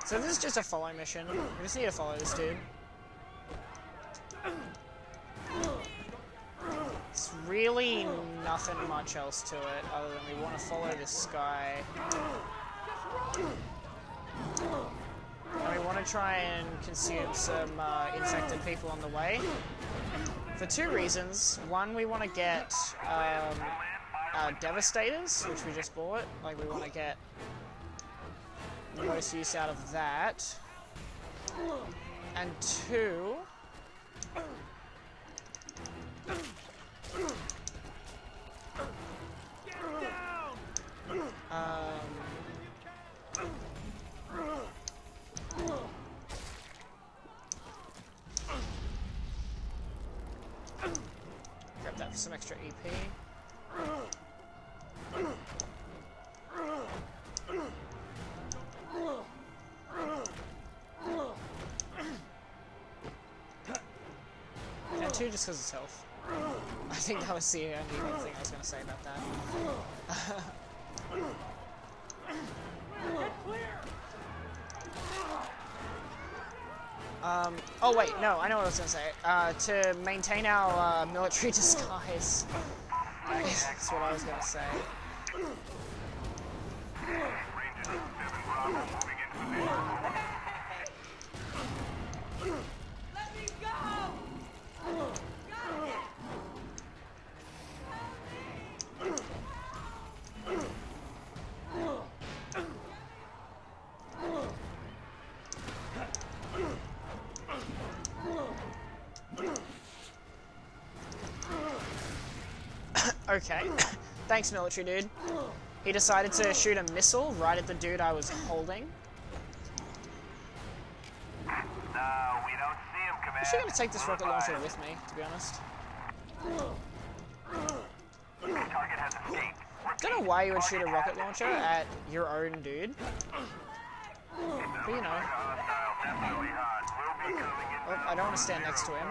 So this is just a follow mission. We just need to follow this dude. It's really nothing much else to it other than we want to follow this guy. And we want to try and consume some infected people on the way. For two reasons. One, we want to get Devastators, which we just bought. Like, we want to get the most use out of that. And two, grab that for some extra EP. And two, just because it's health. I think that was the only thing I was going to say about that. Oh wait, no, I know what I was going to say. To maintain our military disguise. That's what I was going to say. Let me go! Okay. Thanks, military dude. He decided to shoot a missile right at the dude I was holding. No, we don't see him, Command. I'm actually going to take this rocket launcher with me, to be honest. Target has escaped. I don't know why you would shoot a rocket launcher at your own dude. But you know. Oh, I don't want to stand next to him.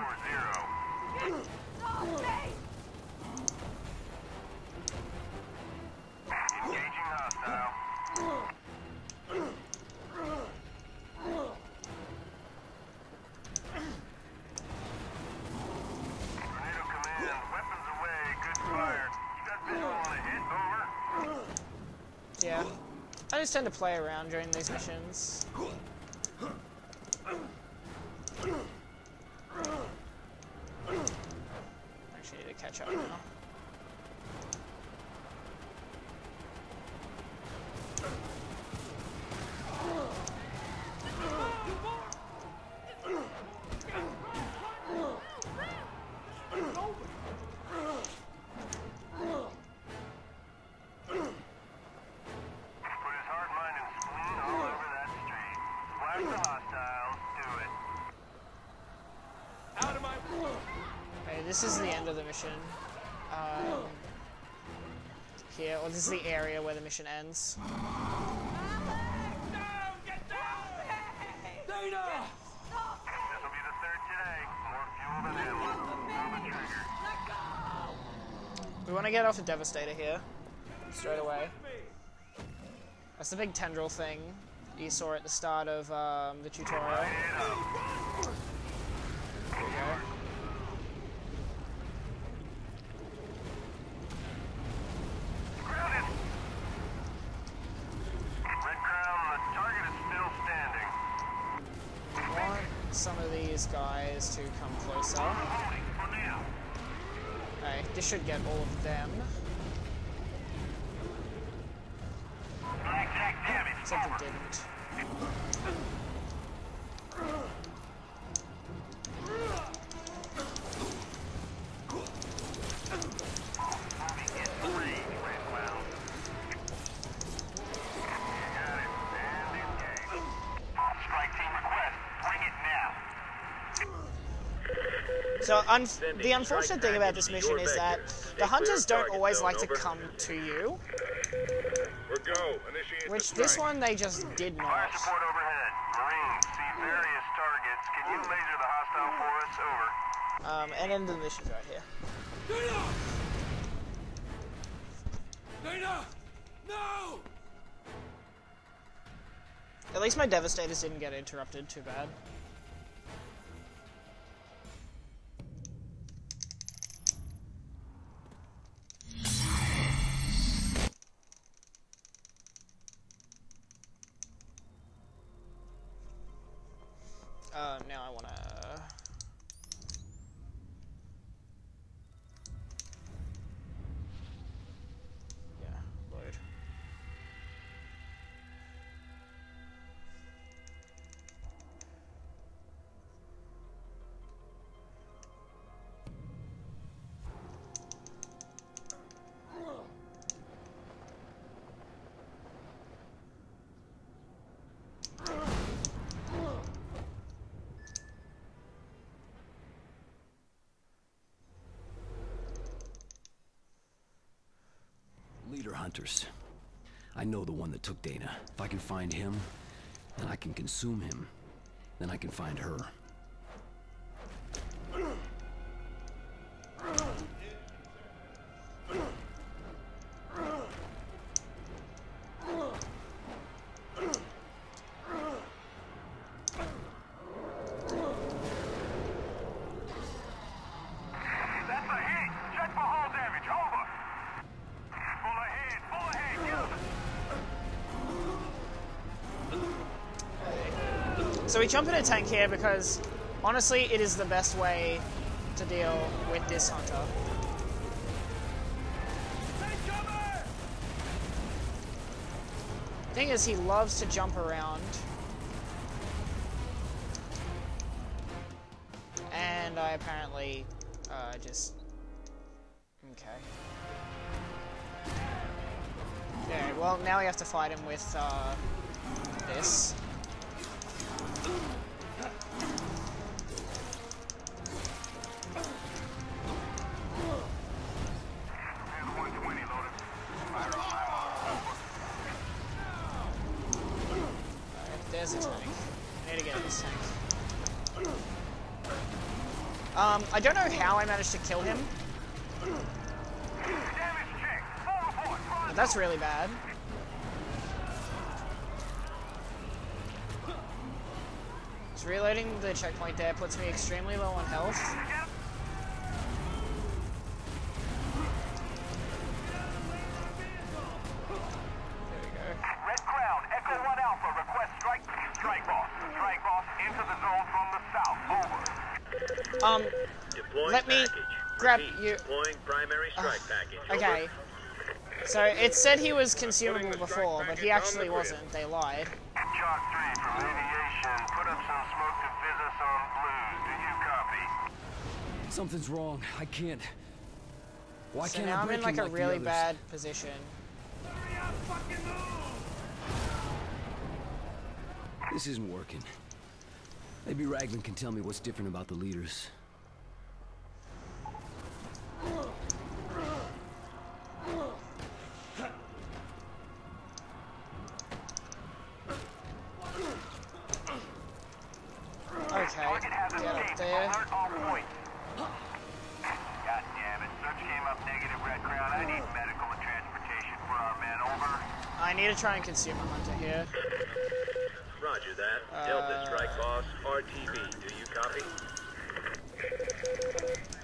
Engaging hostile. Tornado Command, weapons away, good fire. You got visual on a hit, over? Yeah. I just tend to play around during these missions. Actually need to catch up now. this is the end of the mission. Here, or this is the area where the mission ends. This'll be the third today. More fuel than ammo. Pull the trigger. We want to get off a Devastator here. Straight away. That's the big tendril thing you saw at the start of the tutorial. There we go. Grounded. Red Crown, the target is still standing. I want some of these guys to come closer. Holding for now. Okay, this should get all of them. Blackjack damage. Except it didn't. Moving into range, Red Crown. You got it. And engage. Strike team request. Bring it now. So, the unfortunate thing about this mission is that the hunters don't always like to come to you, We're go. Initiate which the this strike. one they just did Fire not. support overhead. Marines, see various targets. Can you laser the hostile for us? Over. And end of the mission's right here. Dana! No! At least my Devastators didn't get interrupted too bad. Now I wanna... Yeah, load. Leader hunters. I know the one that took Dana. If I can find him, then I can consume him. Then I can find her. That's a hit. Check for hull damage. Over. Full ahead. Full ahead. Use it. So we jump in a tank here because, honestly, it is the best way to deal with this hunter. Thing is, he loves to jump around. And I apparently just... Okay. Okay, well, now we have to fight him with this. Alright, there's a tank. I need to get this tank. I don't know how I managed to kill him. But that's really bad. Just reloading the checkpoint there puts me extremely low on health. There we go. Red Crown, Echo 1 Alpha, request strike. Strike boss. Strike boss, enter the zone from the south. Over. Deploying Let me package. grab Repeat, you. Deploying primary strike package. Okay. So it said he was consumable before, but he actually wasn't. They lied. Chalk 3 from aviation. Put up some smoke to fizz us on blues. Do you copy? Something's wrong. I can't. Why So can't now I I'm break in like him a the really others? bad position. This isn't working. Maybe Raglan can tell me what's different about the leaders. here. Alert all points. God damn it. Search came up negative, Red Crown. I need medical and transportation for our men. Over. I need to try and consume a hunter here. Roger that. Delta Strike Boss, RTB. Do you copy?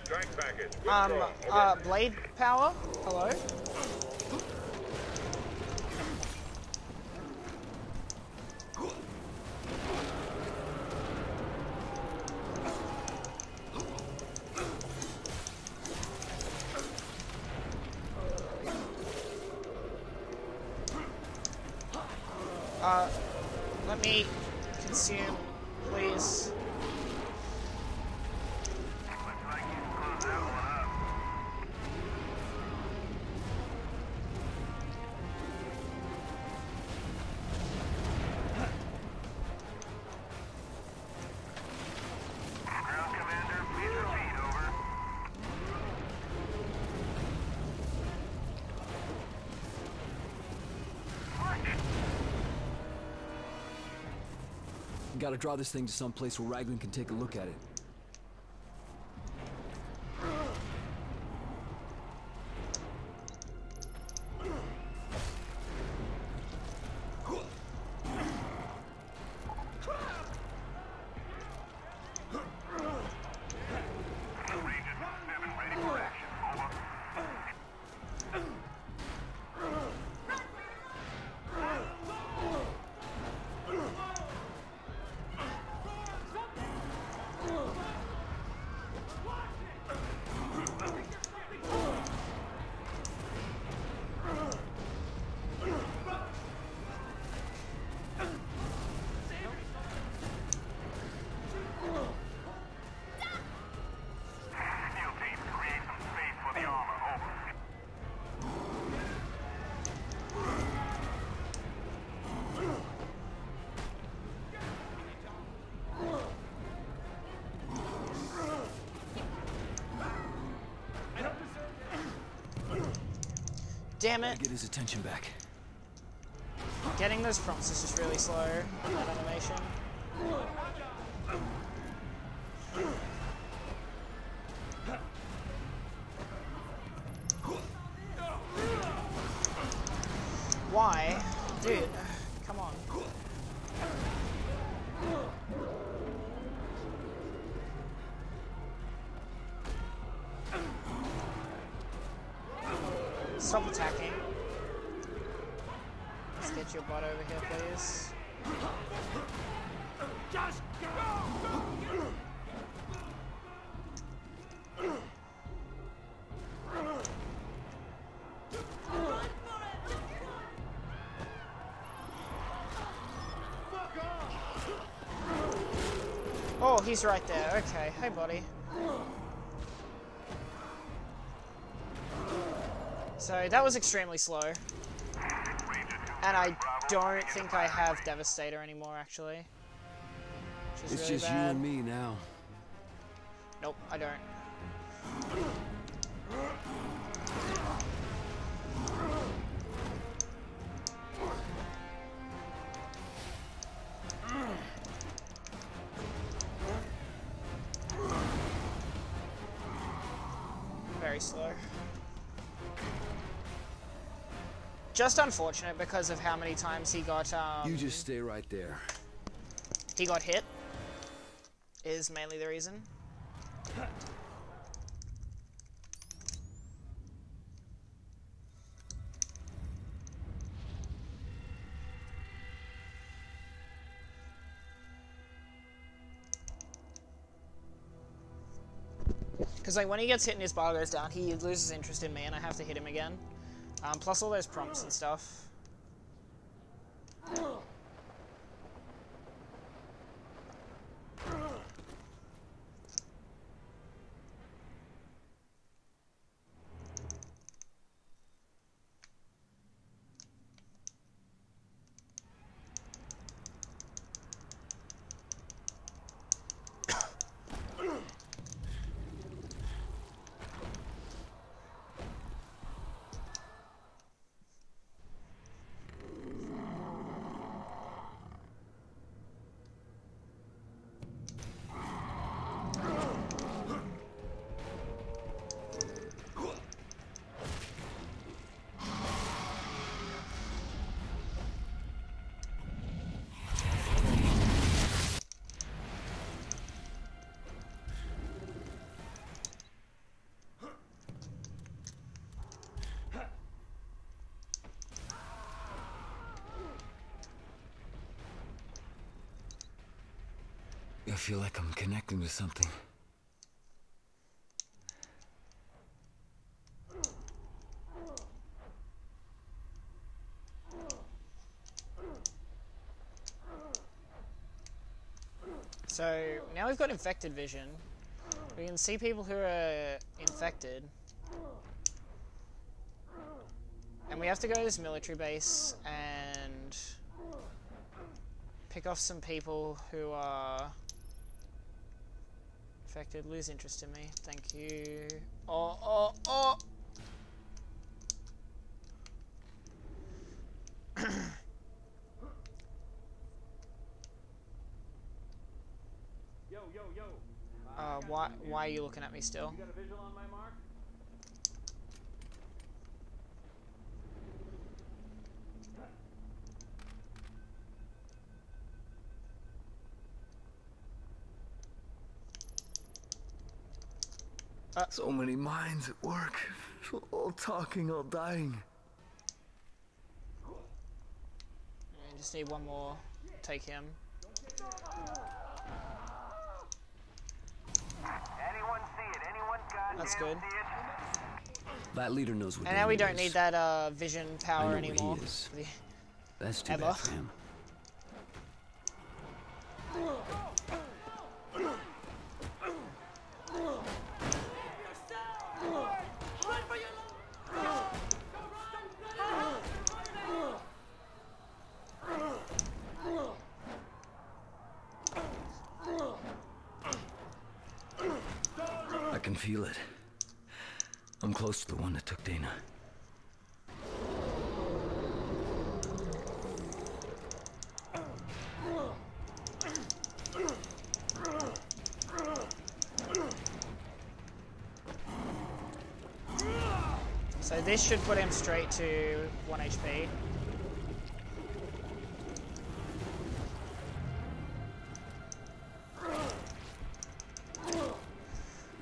Strike package. Blade power? Hello? Let me consume, please. Looks like you closed that one up. Ground Commander, please repeat, over. Gotta draw this thing to some place where Raglan can take a look at it. Region 7 ready for action, over. Steel team, create some space for the armor, over. Damn Gotta it. get his attention back. Getting those prompts is just really slow on that animation. Why? Dude, come on. Stop attacking. Let's get your butt over here, please. Oh, he's right there. Okay, hey buddy. So that was extremely slow. And I don't think I have Devastator anymore, actually. Which is It's really just you bad. and me now. Nope, I don't. Very slow. Just unfortunate because of how many times he got, You just stay right there. he got hit, is mainly the reason. Because like when he gets hit and his bar goes down, he loses interest in me and I have to hit him again. Plus all those prompts and stuff. I feel like I'm connecting to something. So now we've got infected vision. We can see people who are infected. And we have to go to this military base and pick off some people who are infected. Lose interest in me. Thank you. Oh. Why are you looking at me still? You got a visual on my mark? So many minds at work. All talking, all dying. I just need one more. Take him. Anyone see it? Anyone goddamn That's good. see it? That leader knows what. And now we Dana don't is. need that vision I power know anymore. where he is. The- That's too Ever. bad for him. I can feel it. I'm close to the one that took Dana. So this should put him straight to 1 HP.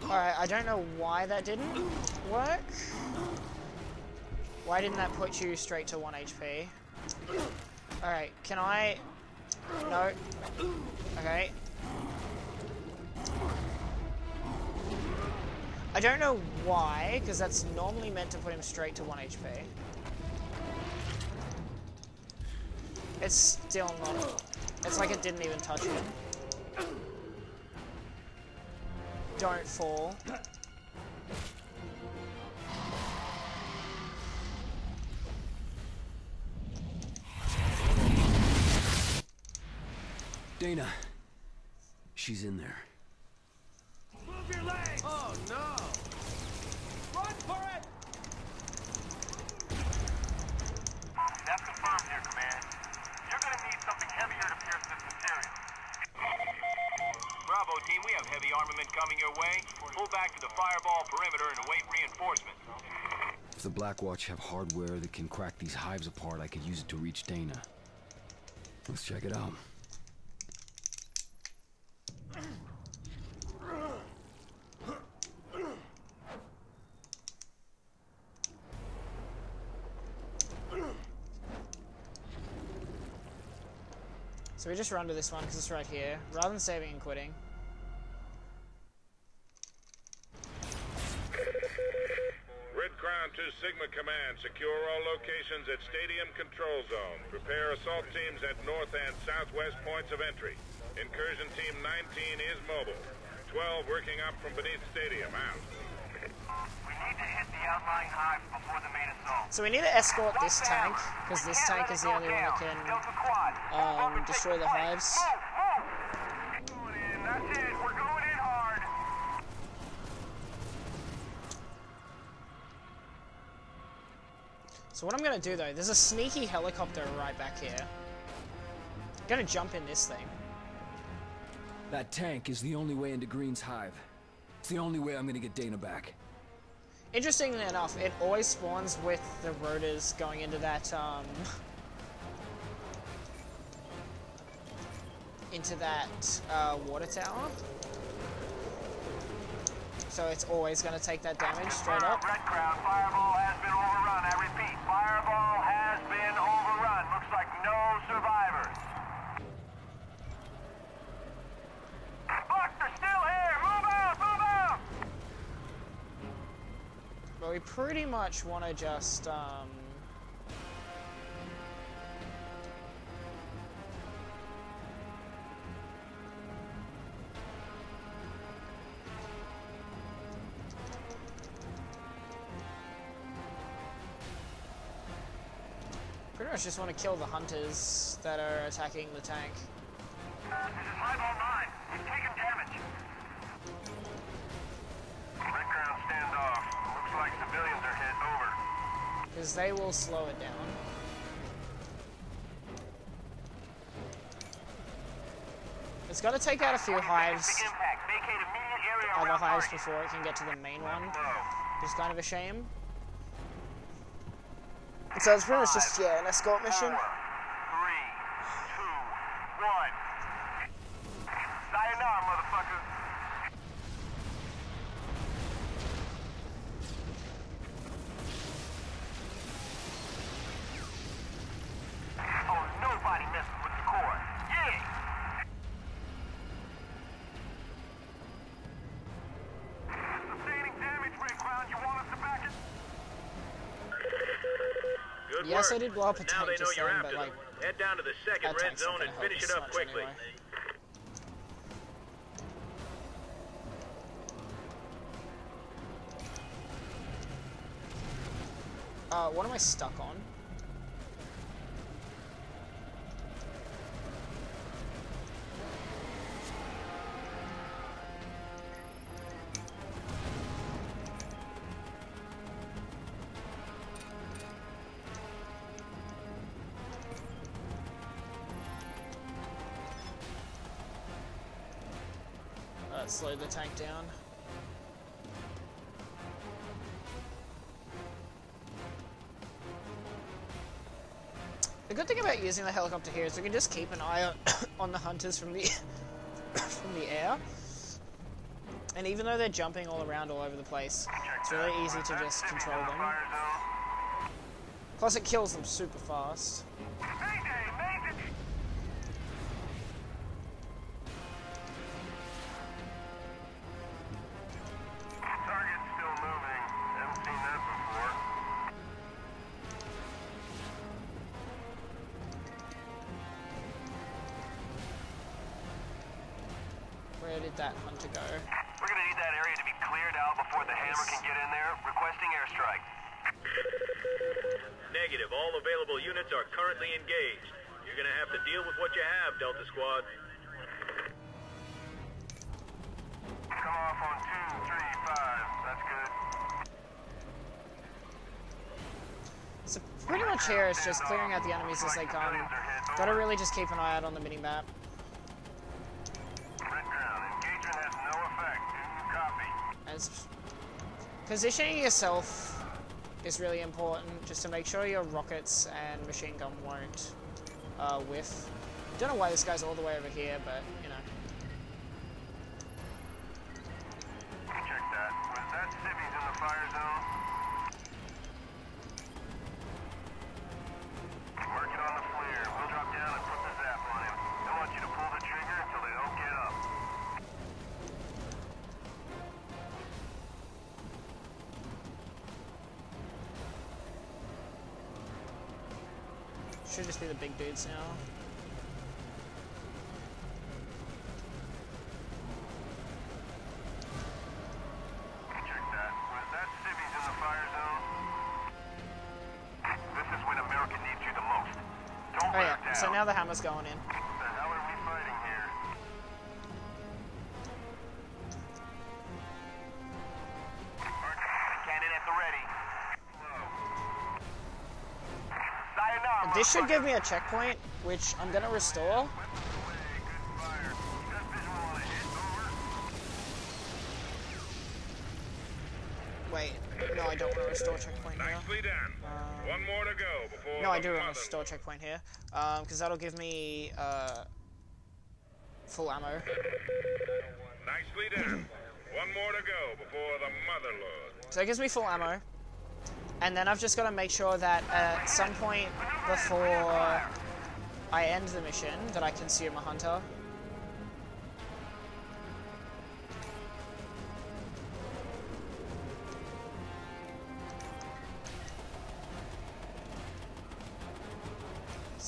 Alright, I don't know why that didn't work. Why didn't that put you straight to 1 HP? Alright, can I... No. Okay. I don't know why, because that's normally meant to put him straight to 1 HP. It's still not... It's like it didn't even touch him. Don't fall. Dana. She's in there. Move your legs! Oh no! Run for it! That's confirmed here, Command. You're gonna need something heavier to pierce this material. Bravo team, we have heavy armament coming your way. Pull back to the fireball perimeter and await reinforcements. If the Black Watch have hardware that can crack these hives apart, I could use it to reach Dana. Let's check it out. So we just run to this one because it's right here, rather than saving and quitting. Red Crown 2 Sigma Command, secure all locations at Stadium Control Zone. Prepare assault teams at north and southwest points of entry. Incursion Team 19 is mobile. 12 working up from beneath Stadium. Out. We need to hit the outlying hives before the main assault. So we need to escort this tank, because this tank is the only one that can destroy the hives. Going in, that's it. We're going in hard. So what I'm going to do though, there's a sneaky helicopter right back here. I'm going to jump in this thing. That tank is the only way into Green's hive. It's the only way I'm gonna get Dana back. Interestingly enough, it always spawns with the rotors going into that, water tower. So it's always going to take that damage straight up. Red Crown, fireball has been overrun. I repeat, fireball has been overrun. Looks like no survivors. we pretty much want to just, pretty much just want to kill the hunters that are attacking the tank. This is 509. We've taken damage. Red Crown standoff. Looks like civilians are hit. Over. Because they will slow it down. It's got to take out a few hives, Impact. Vacate immediate area other around hives target. before it can get to the main one. Which is kind of a shame. So it's pretty much just, yeah, an escort mission. 4, 3, 2, 1. Sayonara, motherfucker. Oh, nobody messes with the core. Yeah. Sustaining damage, Red Crown. You want us to back it? Good Yes, work. I did blow up a Now tank they know just you're then, after but them. like, Head down to the second that red tank's not zone and gonna help finish us it up much quickly. anyway. What am I stuck on? Let's slow the tank down. The good thing about using the helicopter here is we can just keep an eye on the hunters from the from the air. And even though they're jumping all around all over the place, it's really easy to just control them. Plus it kills them super fast. Target's still moving. Haven't seen that before. Where did that hunter go? We're gonna need that area to be cleared out before the hammer can get in there. Requesting airstrike. Negative. All available units are currently engaged. You're gonna have to deal with what you have, Delta Squad. Come off on 2, 3, 5. That's good. So pretty much here it's just clearing out the enemies as they come. Gotta really just keep an eye out on the mini-map. Red Crown, engagement has no effect. Copy. As positioning yourself is really important, just to make sure your rockets and machine gun won't whiff. Don't know why this guy's all the way over here, but you know. Check that. Was that civvies in the fire zone? Working on the flare. We'll drop down and put the zap on him. I want you to pull the trigger until they don't get up. Should just be the big dudes now. Check that. Was that civvies in the fire zone? This is when America needs you the most. Don't Oh back yeah, down. so now the hammer's going in. What the hell are we fighting here? Cannon at the ready. Sayonara, This should give me a checkpoint, which I'm gonna restore. Wait, no, I don't want to restore checkpoint here. Nicely done. One more to go before No, I the do want to mother- restore checkpoint here, because that'll give me full ammo. Nicely done. One more to go before the Motherlord. So it gives me full ammo, and then I've just got to make sure that at some point before I end the mission that I consume a hunter.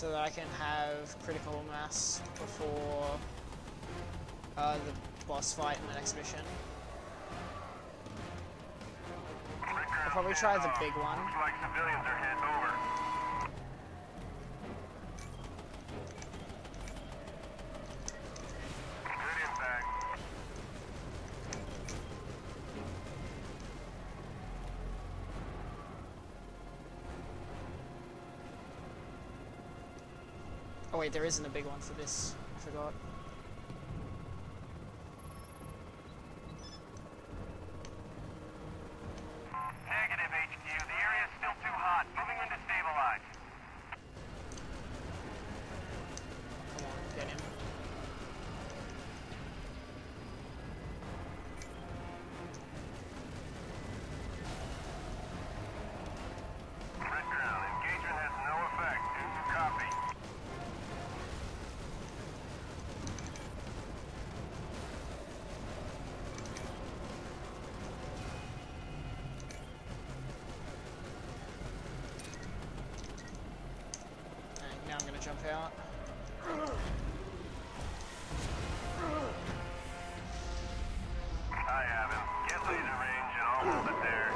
so that I can have critical mass before the boss fight in the next mission. I'll probably try the big one. Looks like civilians are heading over. Good impact. Oh wait, there isn't a big one for this. I forgot. Negative, HQ. The area's still too hot. Moving in to stabilize. Come on, get him. Red ground. Engagement has no effect. Do you copy? And now I'm gonna jump out. I have him. Get laser range and I'll hold it there.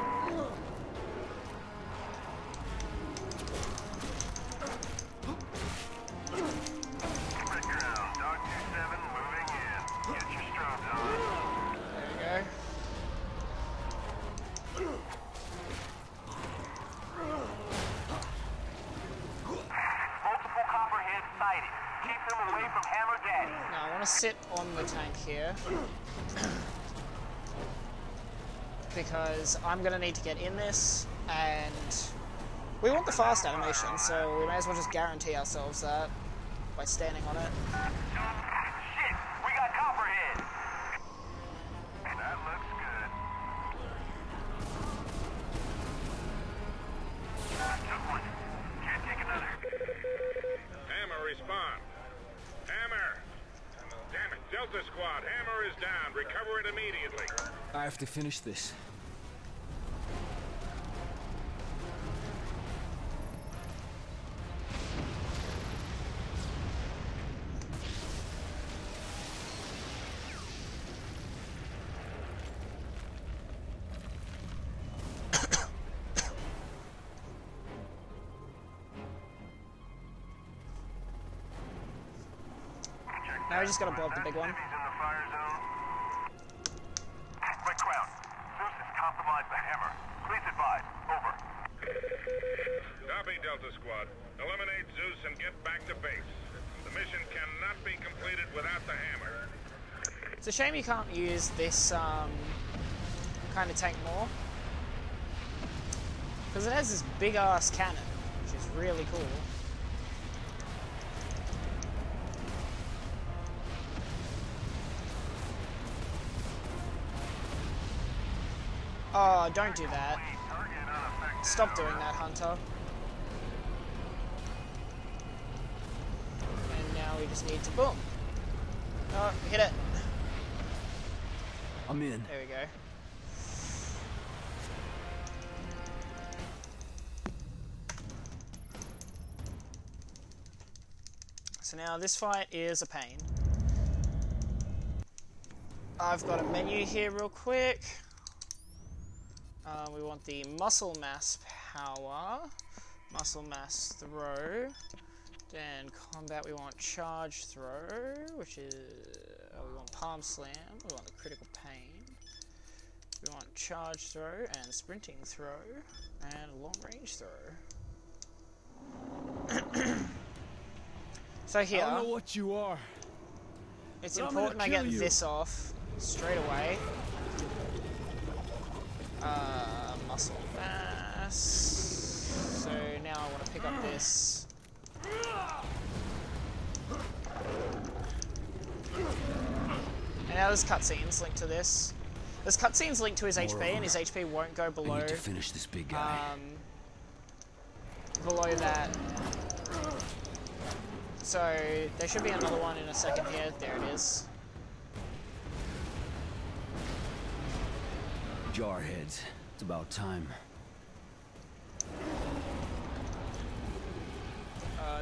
Red ground. Dog 27 moving in. Get your strobes on. There we go. Multiple copperheads sighted. Keep them away from Hammer Daddy. Now I want to sit on the tank here. Because I'm going to need to get in this, and we want the fast animation, so we may as well just guarantee ourselves that by standing on it. Shit! We got copperheads! That looks good. Took one. Can't take another. Hammer, respond. Hammer! Damn it, Delta Squad, Hammer is down. Recover it immediately. I have to finish this. Now we just gotta blow up the big one. He's in the fire zone. Red ground. Zeus is compromised the Hammer. Please advise. Over. Copy, Delta Squad. Eliminate Zeus and get back to base. The mission cannot be completed without the Hammer. It's a shame you can't use this kind of tank more. Because it has this big ass cannon, which is really cool. Oh, don't do that. Stop doing that, Hunter. And now we just need to boom. Oh, hit it. I'm in. There we go. So now this fight is a pain. I've got a menu here real quick. We want the muscle mass power, muscle mass throw, then combat we want charge throw, which is, we want palm slam, we want the critical pain, we want charge throw and sprinting throw, and long range throw. So here, I don't know what you are. it's but I'm important I gonna get kill you. this off straight away. Muscle mass. So now I want to pick up this. And now there's cutscenes linked to this. There's cutscenes linked to his HP, and his HP won't go I below need to finish this big guy. below that. So there should be another one in a second here. There it is. Jarheads. It's about time.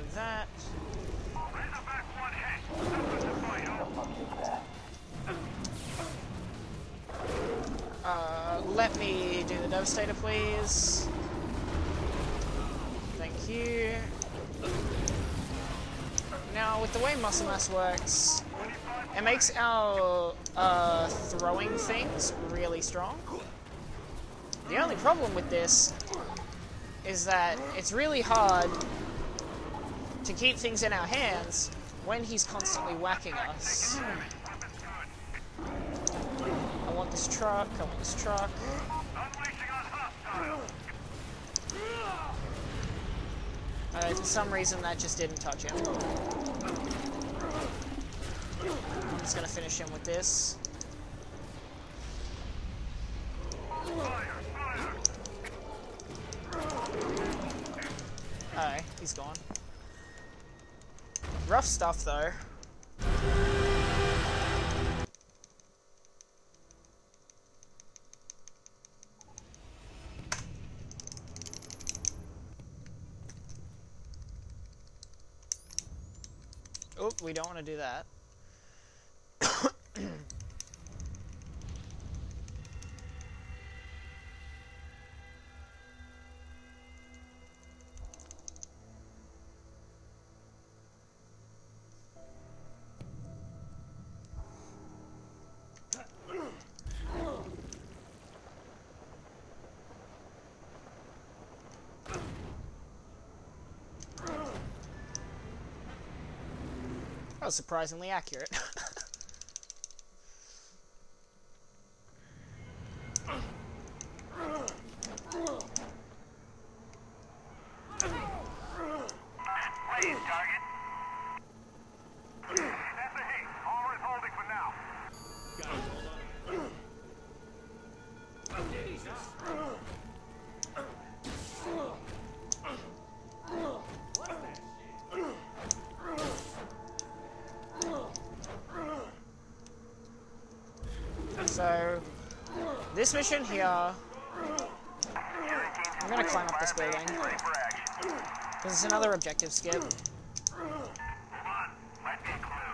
like that. Razorback one hit. That was the fight, Let me do the Devastator, please. Thank you. Now, with the way muscle mass works, it makes our throwing things really strong. The only problem with this is that it's really hard to keep things in our hands when he's constantly whacking us. I want this truck, I want this truck. For some reason that just didn't touch him. I'm just gonna finish him with this. Alright, he's gone. Rough stuff though. Oh, we don't want to do that. That was surprisingly accurate. Raise target. That's a hit. Armor is holding for now. So, this mission here, I'm gonna climb up this building. This is another objective skip. Might be a clue.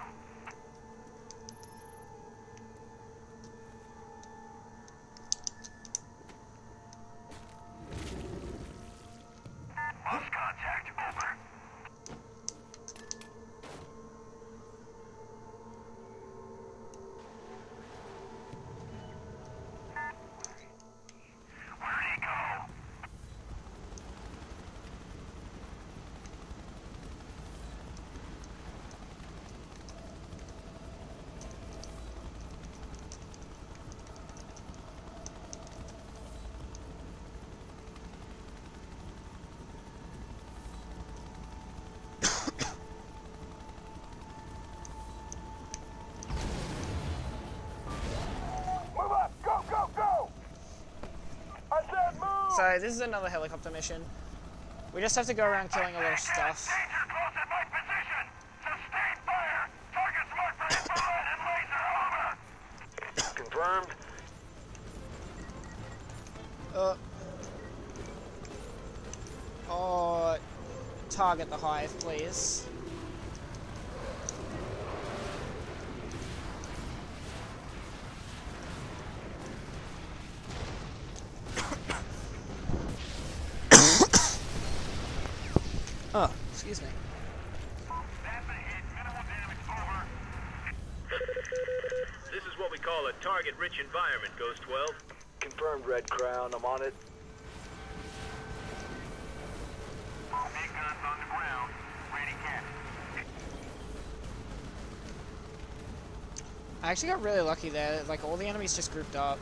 Lost contact. Over. Where'd he go? Move up! Go, go, go! I said move! So, this is another helicopter mission. We just have to go around killing a lot of stuff. Danger close at my position! Sustained fire! Targets marked for infrared and laser armor! Confirmed. Oh, target the hive, please. Oh, excuse me. That's a hit. Minimal damage. Over. This is what we call a target-rich environment, Ghost 12. Confirmed, Red Crown. I'm on it. Big guns on the ground. Ready, cat. I actually got really lucky there. Like, all the enemies just grouped up.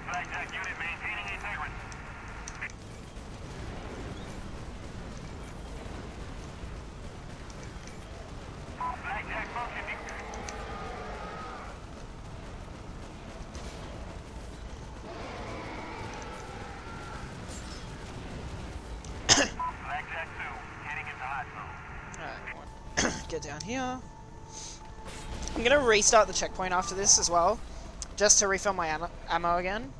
Flagtag unit maintaining integrity. Get down here. I'm gonna restart the checkpoint after this as well, just to refill my ammo again.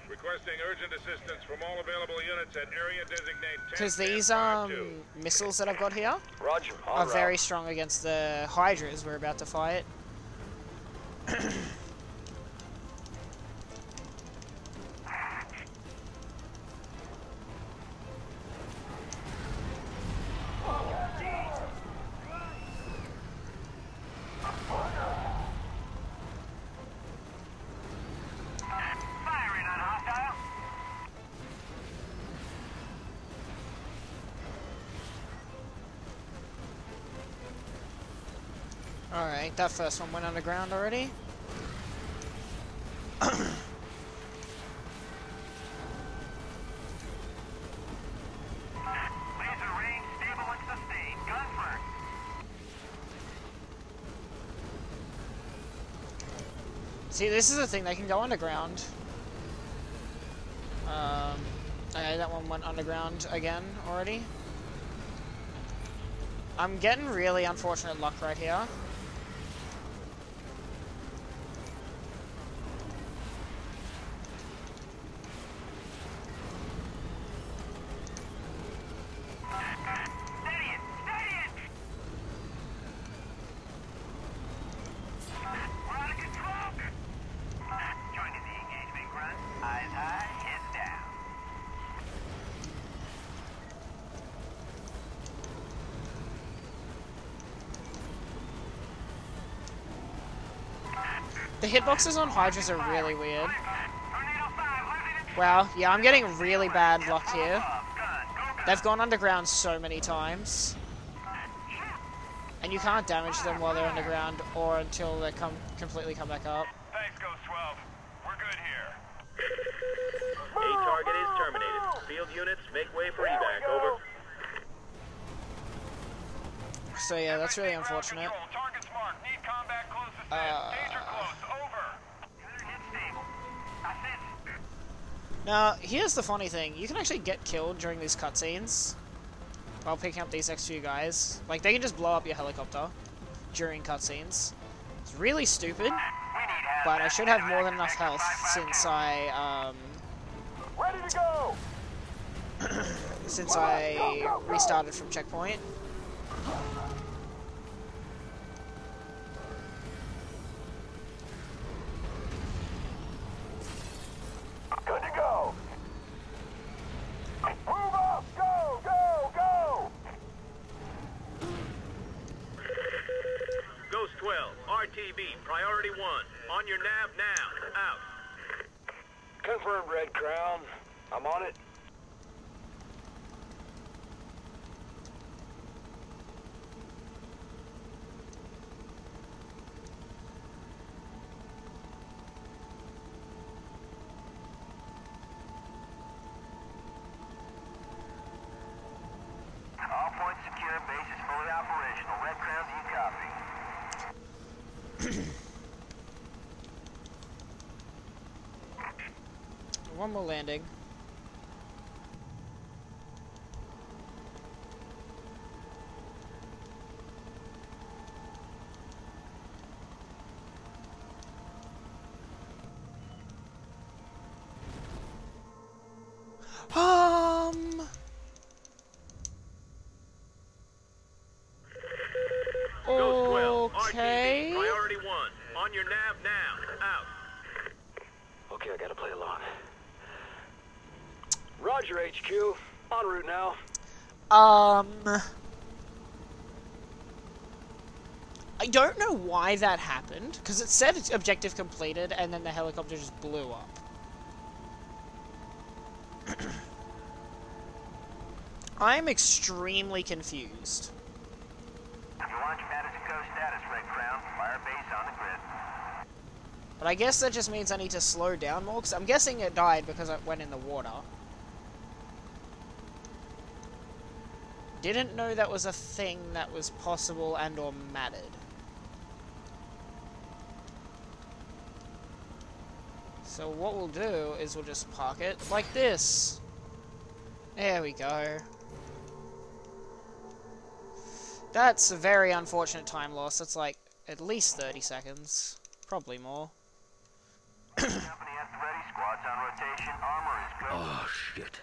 Requesting urgent assistance from all available units at area designate 10. Because these missiles that I've got here Roger. are very strong against the Hydras we're about to fight. Alright, that first one went underground already. Laser range stable and sustained. Gun first. See, this is the thing, they can go underground. Okay, that one went underground again already. I'm getting really unfortunate luck right here. The hitboxes on Hydras are really weird. Wow, yeah, I'm getting really bad luck here. They've gone underground so many times. And you can't damage them while they're underground or until they completely come back up. Thanks, Ghost 12. We're good here. A target is terminated. Field units, make way for evac. Over. So yeah, that's really unfortunate. Target's marked. Need combat closest in. Danger close. Over. Now, here's the funny thing. You can actually get killed during these cutscenes while picking up these next few guys. Like, they can just blow up your helicopter during cutscenes. It's really stupid, but I should have more than enough health since I, Ready to go. since I restarted from checkpoint. Good to go. Move up. Go, go, go. Ghost 12, RTB, priority 1. On your nav now. Out. Confirmed, Red Crown. I'm on it. All points secure. Base is fully operational. Red Crown, do you copy? One more landing. Ghost 12, Okay. RTB, priority 1. On your nav now. Out. Okay, I gotta play along. Roger, HQ. En route now. I don't know why that happened, because it said it's objective completed, and then the helicopter just blew up. I'm extremely confused. Your launch pad is a go status, Red Crown. Fire base on the grid. But I guess that just means I need to slow down more, because I'm guessing it died because it went in the water. Didn't know that was a thing that was possible and or mattered. So what we'll do is we'll just park it like this. There we go. That's a very unfortunate time loss. That's like at least 30 seconds. Probably more. Company at the ready. Squads on rotation. Armor is good. Oh, shit.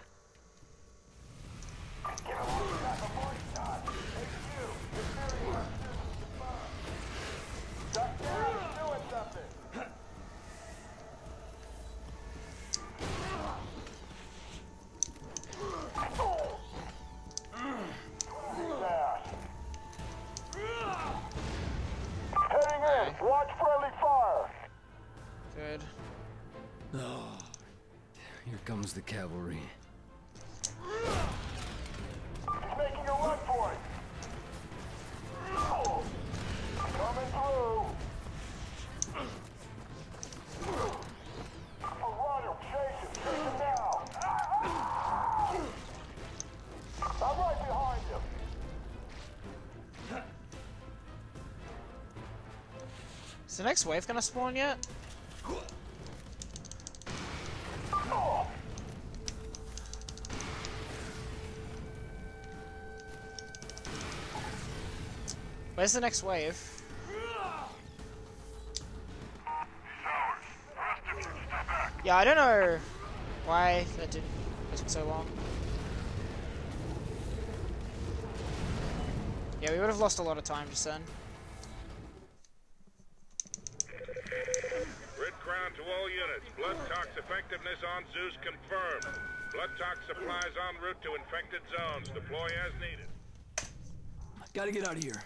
Watch friendly fire. Good. Oh, here comes the cavalry. He's making a run for it. Coming through. Runner, chase him. Chase him now. I'm right behind him. Is the next wave gonna spawn yet? Where's the next wave? Yeah, I don't know why that took so long. Yeah, we would have lost a lot of time just then. Red Crown to all units. Blood tox effectiveness on Zeus confirmed. Blood tox supplies en route to infected zones. Deploy as needed. Gotta get out of here.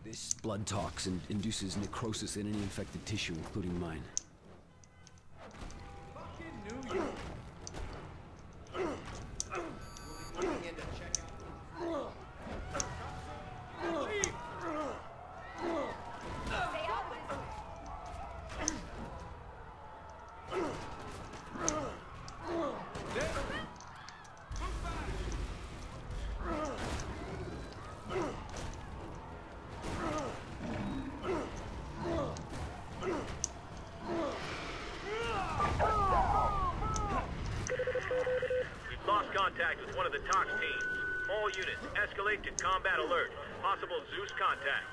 This blood toxin induces necrosis in any infected tissue, including mine. Contact with one of the TOX teams. All units, escalate to combat alert. Possible Zeus contact.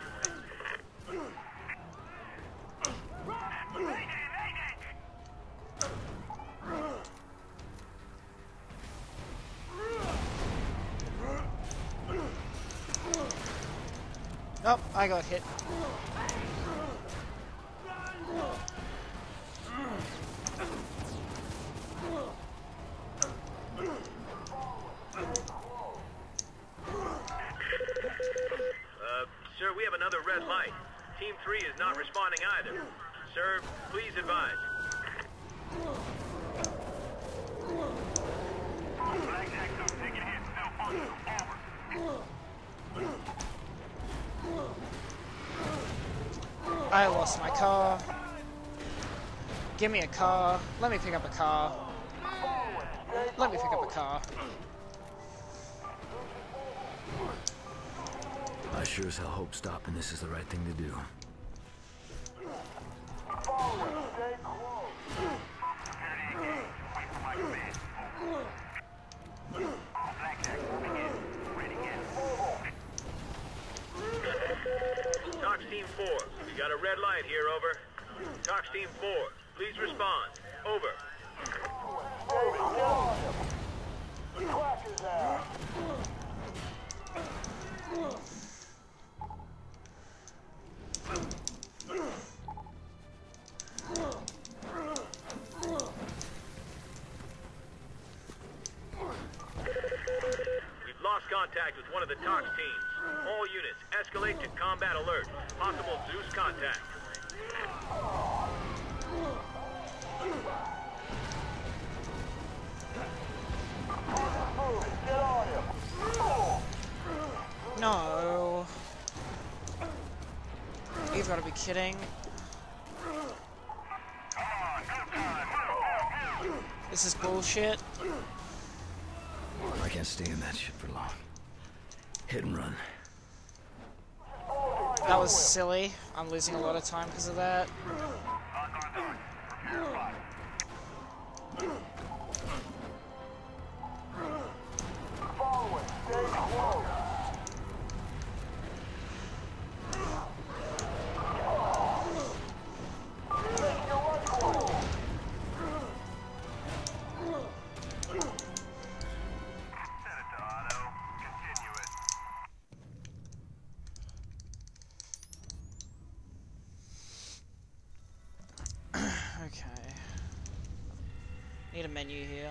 Nope, I got hit. Sir, we have another red light. Team 3 is not responding either. Sir, please advise. I lost my car. Give me a car. Let me pick up a car. Let me pick up a car. I sure as hell hope stopping this is the right thing to do. TOX Team 4, we got a red light here, over. TOX Team 4, please respond. Over. contact with one of the TOX teams. All units, escalate to combat alert. Possible Zeus contact. No. You've got to be kidding. This is bullshit. I can't stay in that shit for long. Hit and run. That was silly. I'm losing a lot of time because of that. Okay. Need a menu here.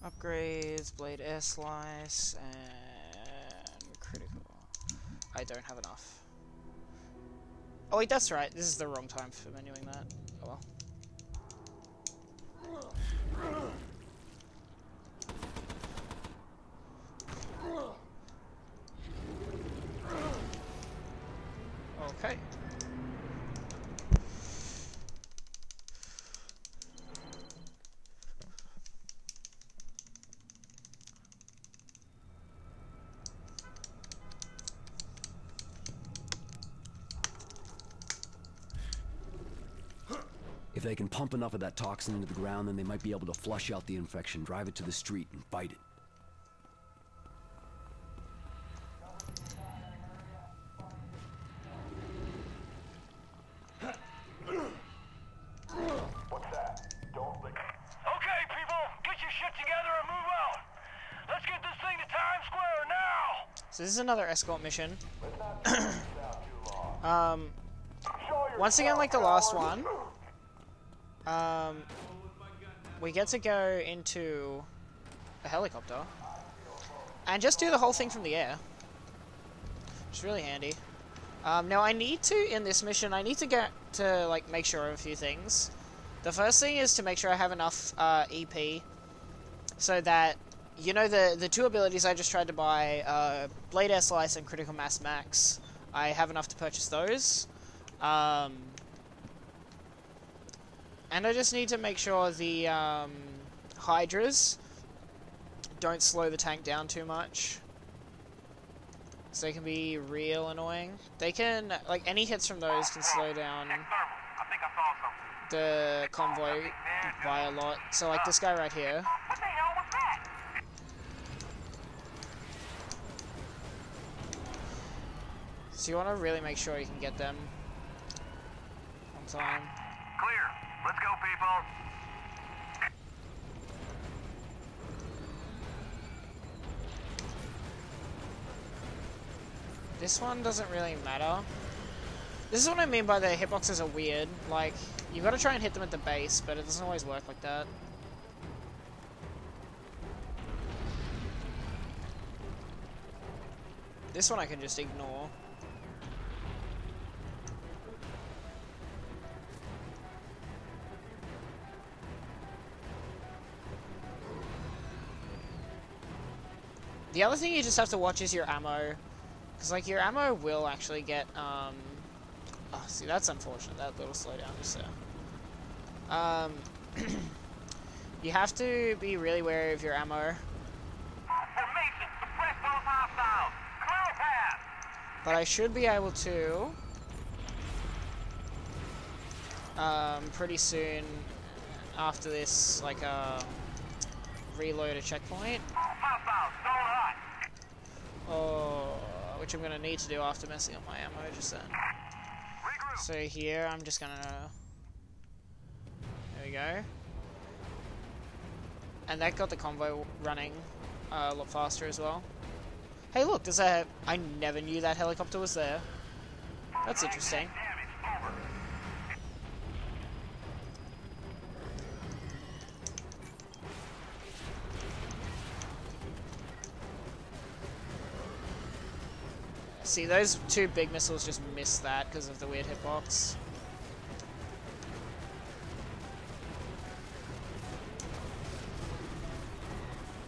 Upgrades, blade air slice, and critical. I don't have enough. Oh wait, that's right. This is the wrong time for menuing that. Oh well. Okay. If they can pump enough of that toxin into the ground, then they might be able to flush out the infection, drive it to the street, and fight it. What's that? Don't leave. Okay, people, get your shit together and move out. Let's get this thing to Times Square now. So this is another escort mission. Once again, like the last one, we get to go into a helicopter and just do the whole thing from the air. It's really handy. Now I need to, in this mission, I need to get to, like, make sure of a few things. The first thing is to make sure I have enough EP so that, you know, the two abilities I just tried to buy, Blade Air Slice and Critical Mass Max, I have enough to purchase those. And I just need to make sure the Hydras don't slow the tank down too much. So they can be real annoying. They can, like, any hits from those can slow down the convoy by a lot. So, like, this guy right here. What the hell was that? So you want to really make sure you can get them on time. Clear. Let's go, people. This one doesn't really matter. This is what I mean by the hitboxes are weird. Like, you've got to try and hit them at the base, but it doesn't always work like that. This one I can just ignore. The other thing you just have to watch is your ammo. Because, like, your ammo will actually get, oh, see, that's unfortunate, that little slowdown just there. You have to be really wary of your ammo. Formation, suppress those hostiles. Clear a path. But I should be able to, pretty soon after this, like, reload a checkpoint. Hostiles, stone hot. Oh, which I'm gonna need to do after messing up my ammo just then. Regroup. So here, I'm just gonna... There we go. And that got the convoy running a lot faster as well. Hey look, there's a... I never knew that helicopter was there. That's interesting. Damage over. See, those two big missiles just missed that because of the weird hitbox.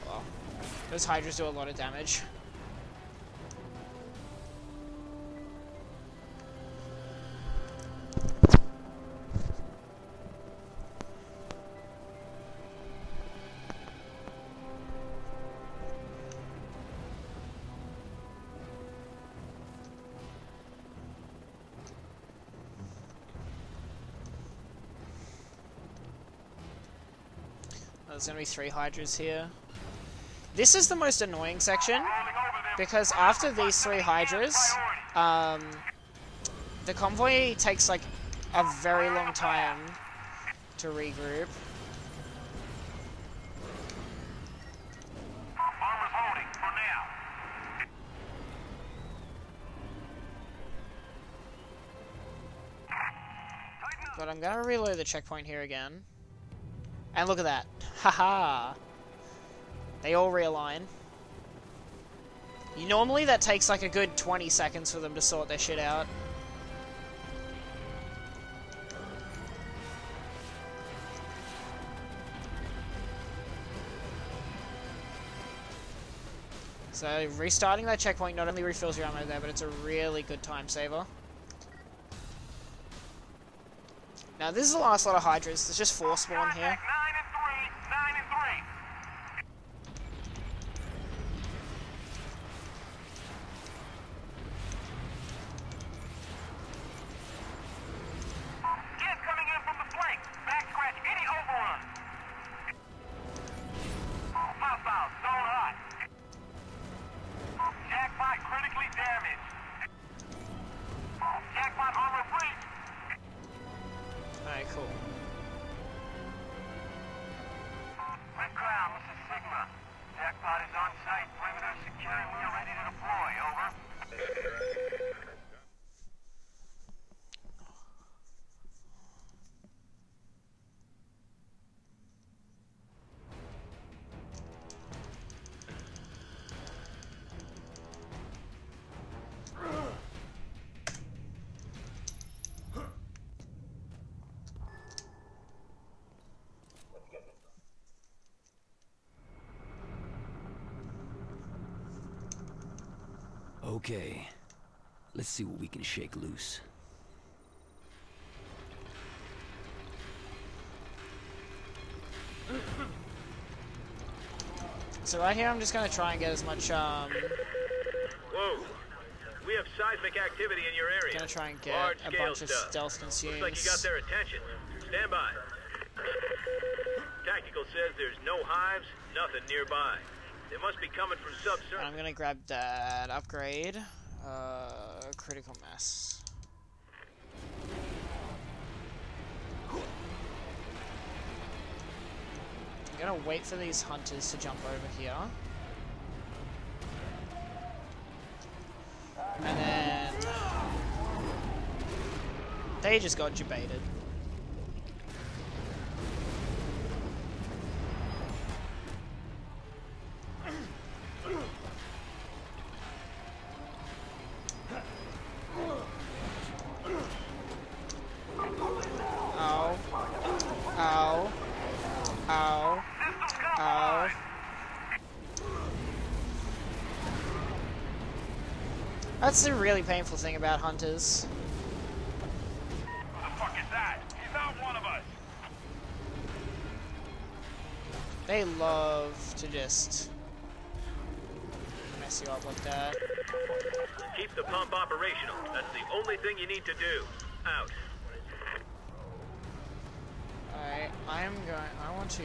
Well, those Hydras do a lot of damage. There's gonna be 3 Hydras here. This is the most annoying section, because after these 3 Hydras, the convoy takes like a very long time to regroup. Armor's holding for now. But I'm gonna reload the checkpoint here again. And look at that. Haha. They all realign. Normally that takes like a good 20 seconds for them to sort their shit out. So restarting that checkpoint not only refills your ammo there, but it's a really good time saver. Now this is the last lot of Hydras. There's just 4 spawn here. 9 and 3. 9 and 3. Gas coming in from the flank. Back scratch any overrun. Pop out. Zone hot. Jackpot critically damaged. Jackpot armor free. Alright, cool. Red Crown, this is Sigma. Jackpot is on site. Perimeter secure and we are ready to deploy. Over. Okay, let's see what we can shake loose. So right here I'm just gonna try and get as much Whoa! We have seismic activity in your area. gonna try and get a Large-scale bunch of stuff. stealth consumes. Looks like you got their attention. Stand by. Tactical says there's no hives, nothing nearby. They must be coming from subsurface. I'm gonna grab that upgrade. Critical mass. I'm gonna wait for these hunters to jump over here. And then they just got debated. Ow. Ow. Ow. Ow. That's the really painful thing about hunters. Who the fuck is that? He's not one of us. They love to just mess you up like that. Keep the pump operational. That's the only thing you need to do. Out. Alright, I want to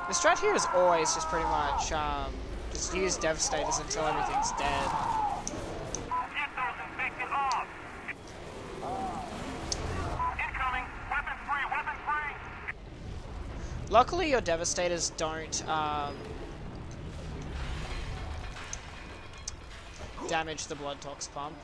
the strat here is always just pretty much just use Devastators until everything's dead. Get those infected off. Incoming. Weapon free. Weapon free. Luckily, your Devastators don't damage the Blood Tox pump.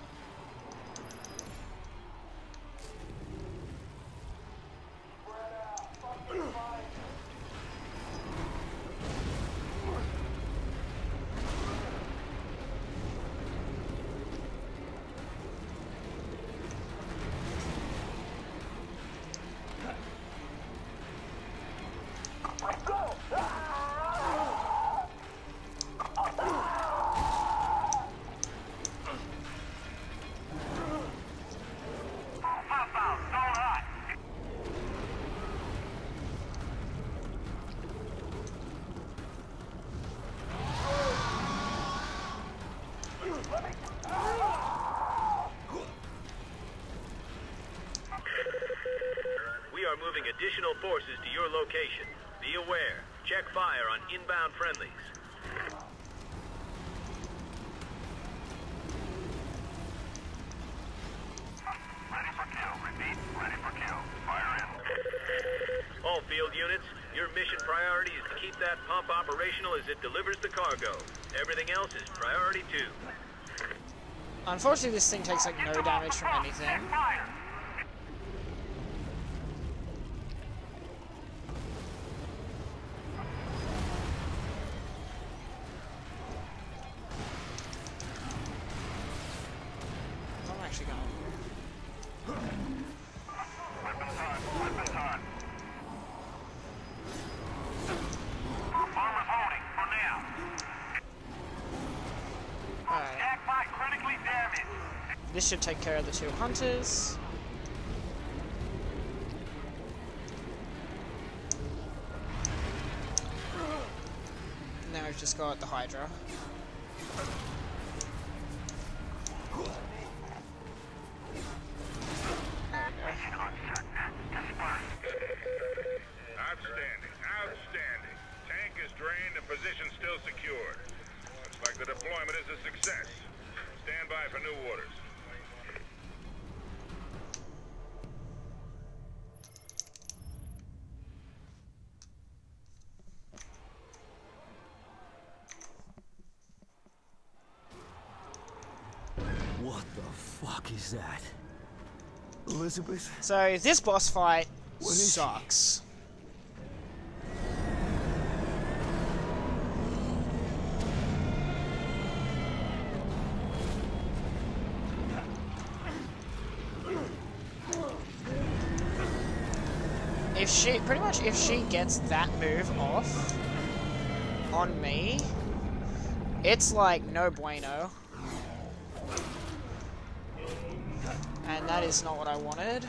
Moving additional forces to your location. Be aware. Check fire on inbound friendlies. Ready for kill. Repeat, ready for kill. Fire in. All field units, your mission priority is to keep that pump operational as it delivers the cargo. Everything else is priority 2. Unfortunately, this thing takes like no damage from anything. Fire! I'm actually gonna... Weapons on, weapons on. Armor's holding for now. Alright. Jack bot critically damaged. This should take care of the 2 hunters. Now we've just got the Hydra. Outstanding, outstanding. Tank is drained and position still secured. Looks like the deployment is a success. Stand by for new orders. What the fuck is that? Elizabeth? So this boss fight What is sucks. If she gets that move off on me, it's like no bueno. And that is not what I wanted.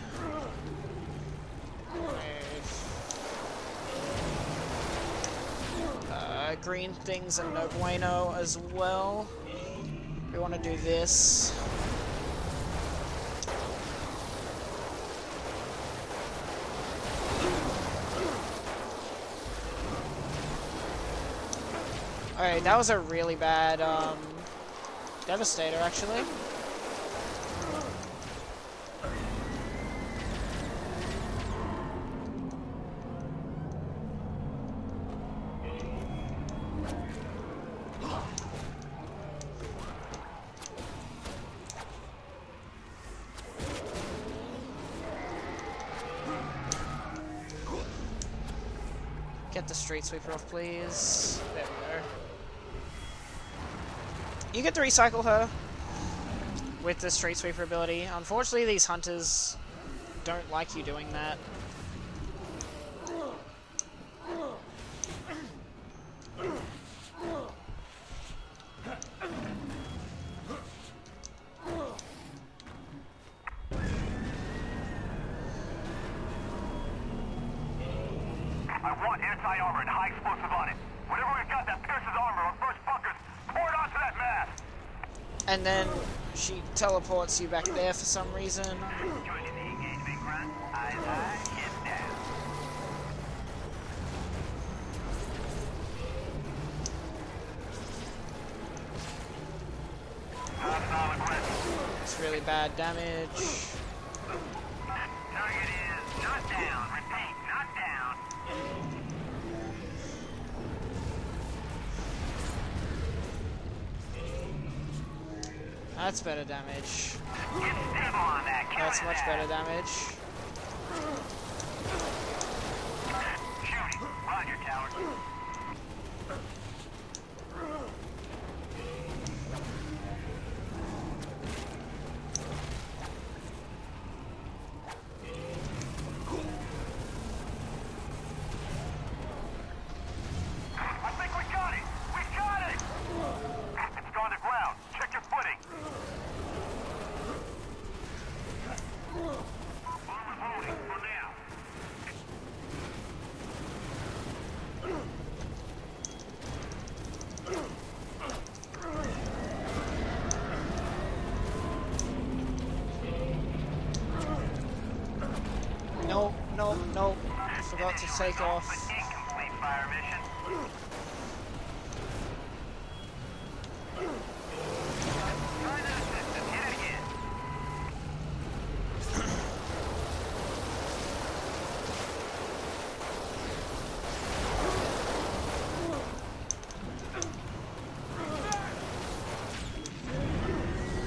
Green things are no bueno as well. We want to do this. Alright, that was a really bad Devastator, actually. Get the Street Sweeper off, please. There we go. You get to recycle her with the Street Sweeper ability. Unfortunately, these hunters don't like you doing that. I want anti-armor and high explosive on it. Whatever we've got that pierces armor on first bunkers, pour it onto that mast. And then she teleports you back there for some reason. Joining the engagement grunt. Eyes high, head down. Hostile aggressive. It's really bad damage. Target is not down. Repeat, not down. That's better damage. Get stable on that. That's much better damage. Shooting. Roger, tower. I think we got it. We got it. It's gone to ground. Check your footing. Bomber's holding for now. Nope, nope, nope. Forgot to take off. Incomplete fire mission. Try that system. Hit it again.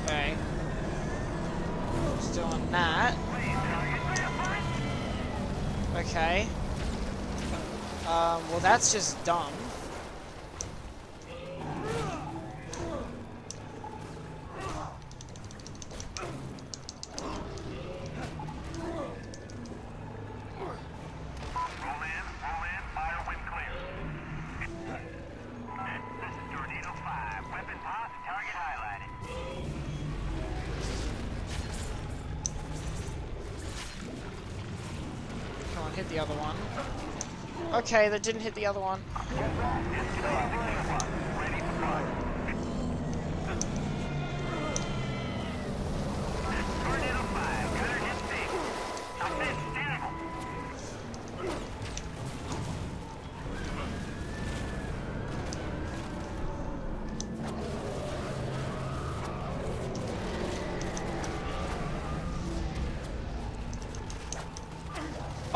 Okay. Still on that. Okay. Well, that's just dumb. Roll in, fire when clear. This is Tornado 5. Weapon pods, target highlighted. Come on, hit the other one. Okay, that didn't hit the other one. Ready for fire. Tornado 5, gunner hit stable. I said stable.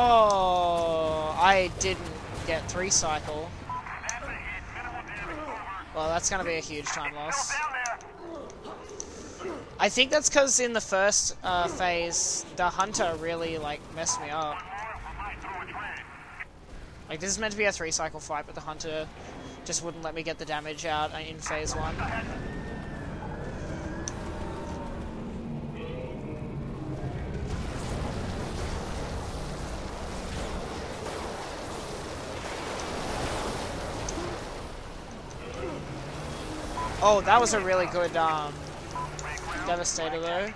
Oh, I didn't get 3 cycle. That's a hit. Minimal damage. Over. Well, that's gonna be a huge time loss. Down there. I think that's because in the first phase, the hunter really like messed me up. One more, we might throw a train. Like this is meant to be a 3 cycle fight, but the hunter just wouldn't let me get the damage out in phase 1. Oh, that was a really good Devastator though.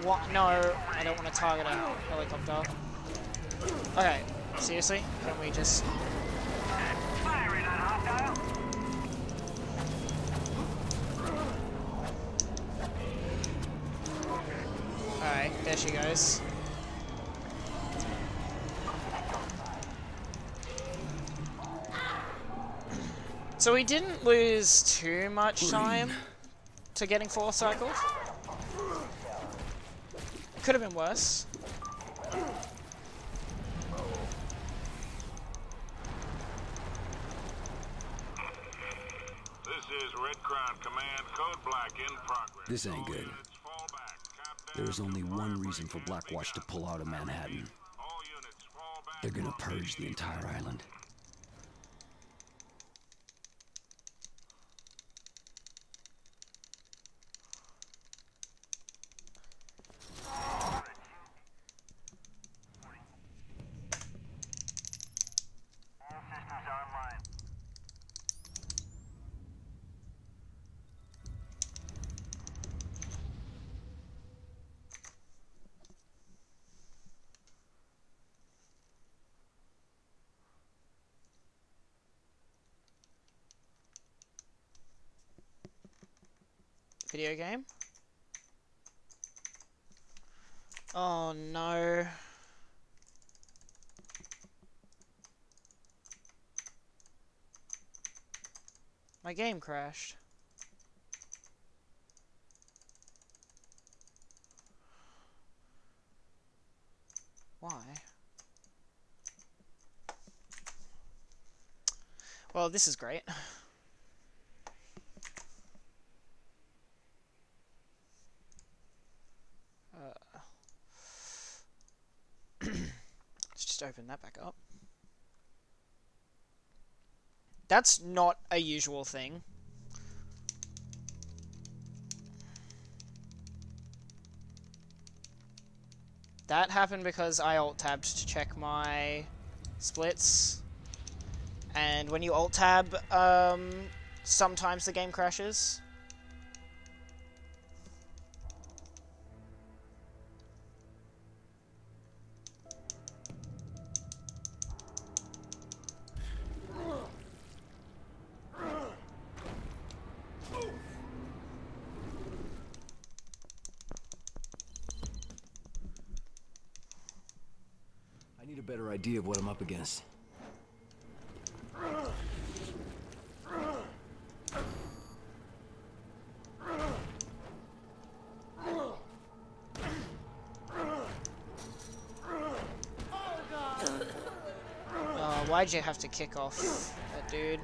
What? No, I don't want to target a helicopter. Okay, seriously? Can we just... Firing on hostile. Alright, there she goes. So we didn't lose too much time to getting 4 cycled. Could have been worse. This is Red Crown Command, Code Black in progress. This ain't All good. units fall back. Countdown There is only to one fire reason for break Blackwatch to pull out of Manhattan. All units fall back. They're gonna purge the entire island. All systems online. Video game? Oh no. My game crashed. Why? Well, this is great. just open that back up. That's not a usual thing. That happened because I alt-tabbed to check my splits. And when you alt-tab, sometimes the game crashes. I need a better idea of what I'm up against. Why'd you have to kick off that dude?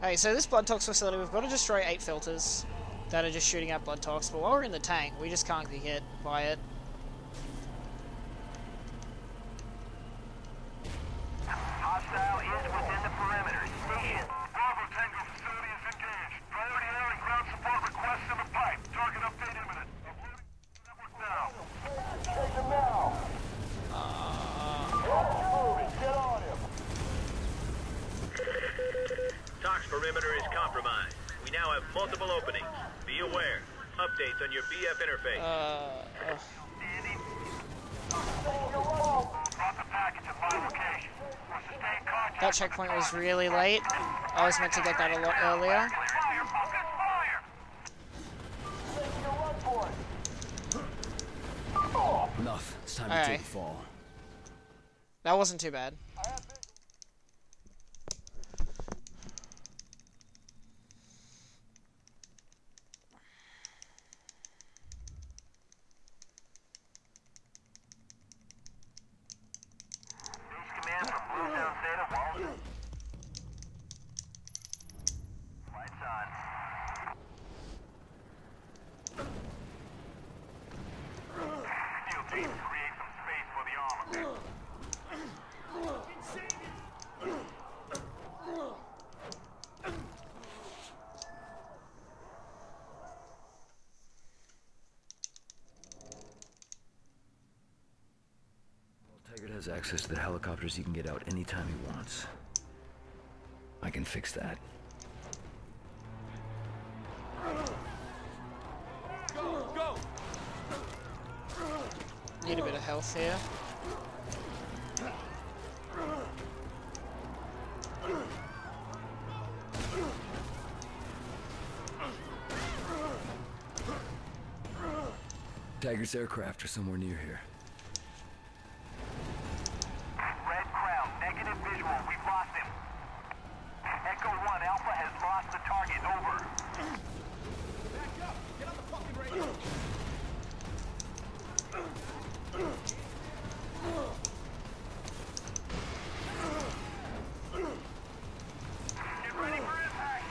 Hey, so this blood tox facility, we've got to destroy 8 filters that are just shooting out blood tox, but while we're in the tank, we just can't be hit by it. Hostile is within the perimeter. Station. Bravo Tango facility is engaged. Priority air and ground support requests in the pipe. Target update imminent. Network now. Take him now. Get on him. Tox perimeter is compromised. We now have multiple openings. Be aware. Updates on your BF interface. That checkpoint was really late. I was meant to get that a lot earlier. Enough. It's time to take a fall. That wasn't too bad. Taggart has access to the helicopters. He can get out anytime he wants. I can fix that. Go! Need a bit of health here. Taggart's aircraft are somewhere near here. Red Crown, negative visual. We've lost him. Echo 1, Alpha has lost the target. Over. Back up! Get on the fucking radio! Get ready for impact.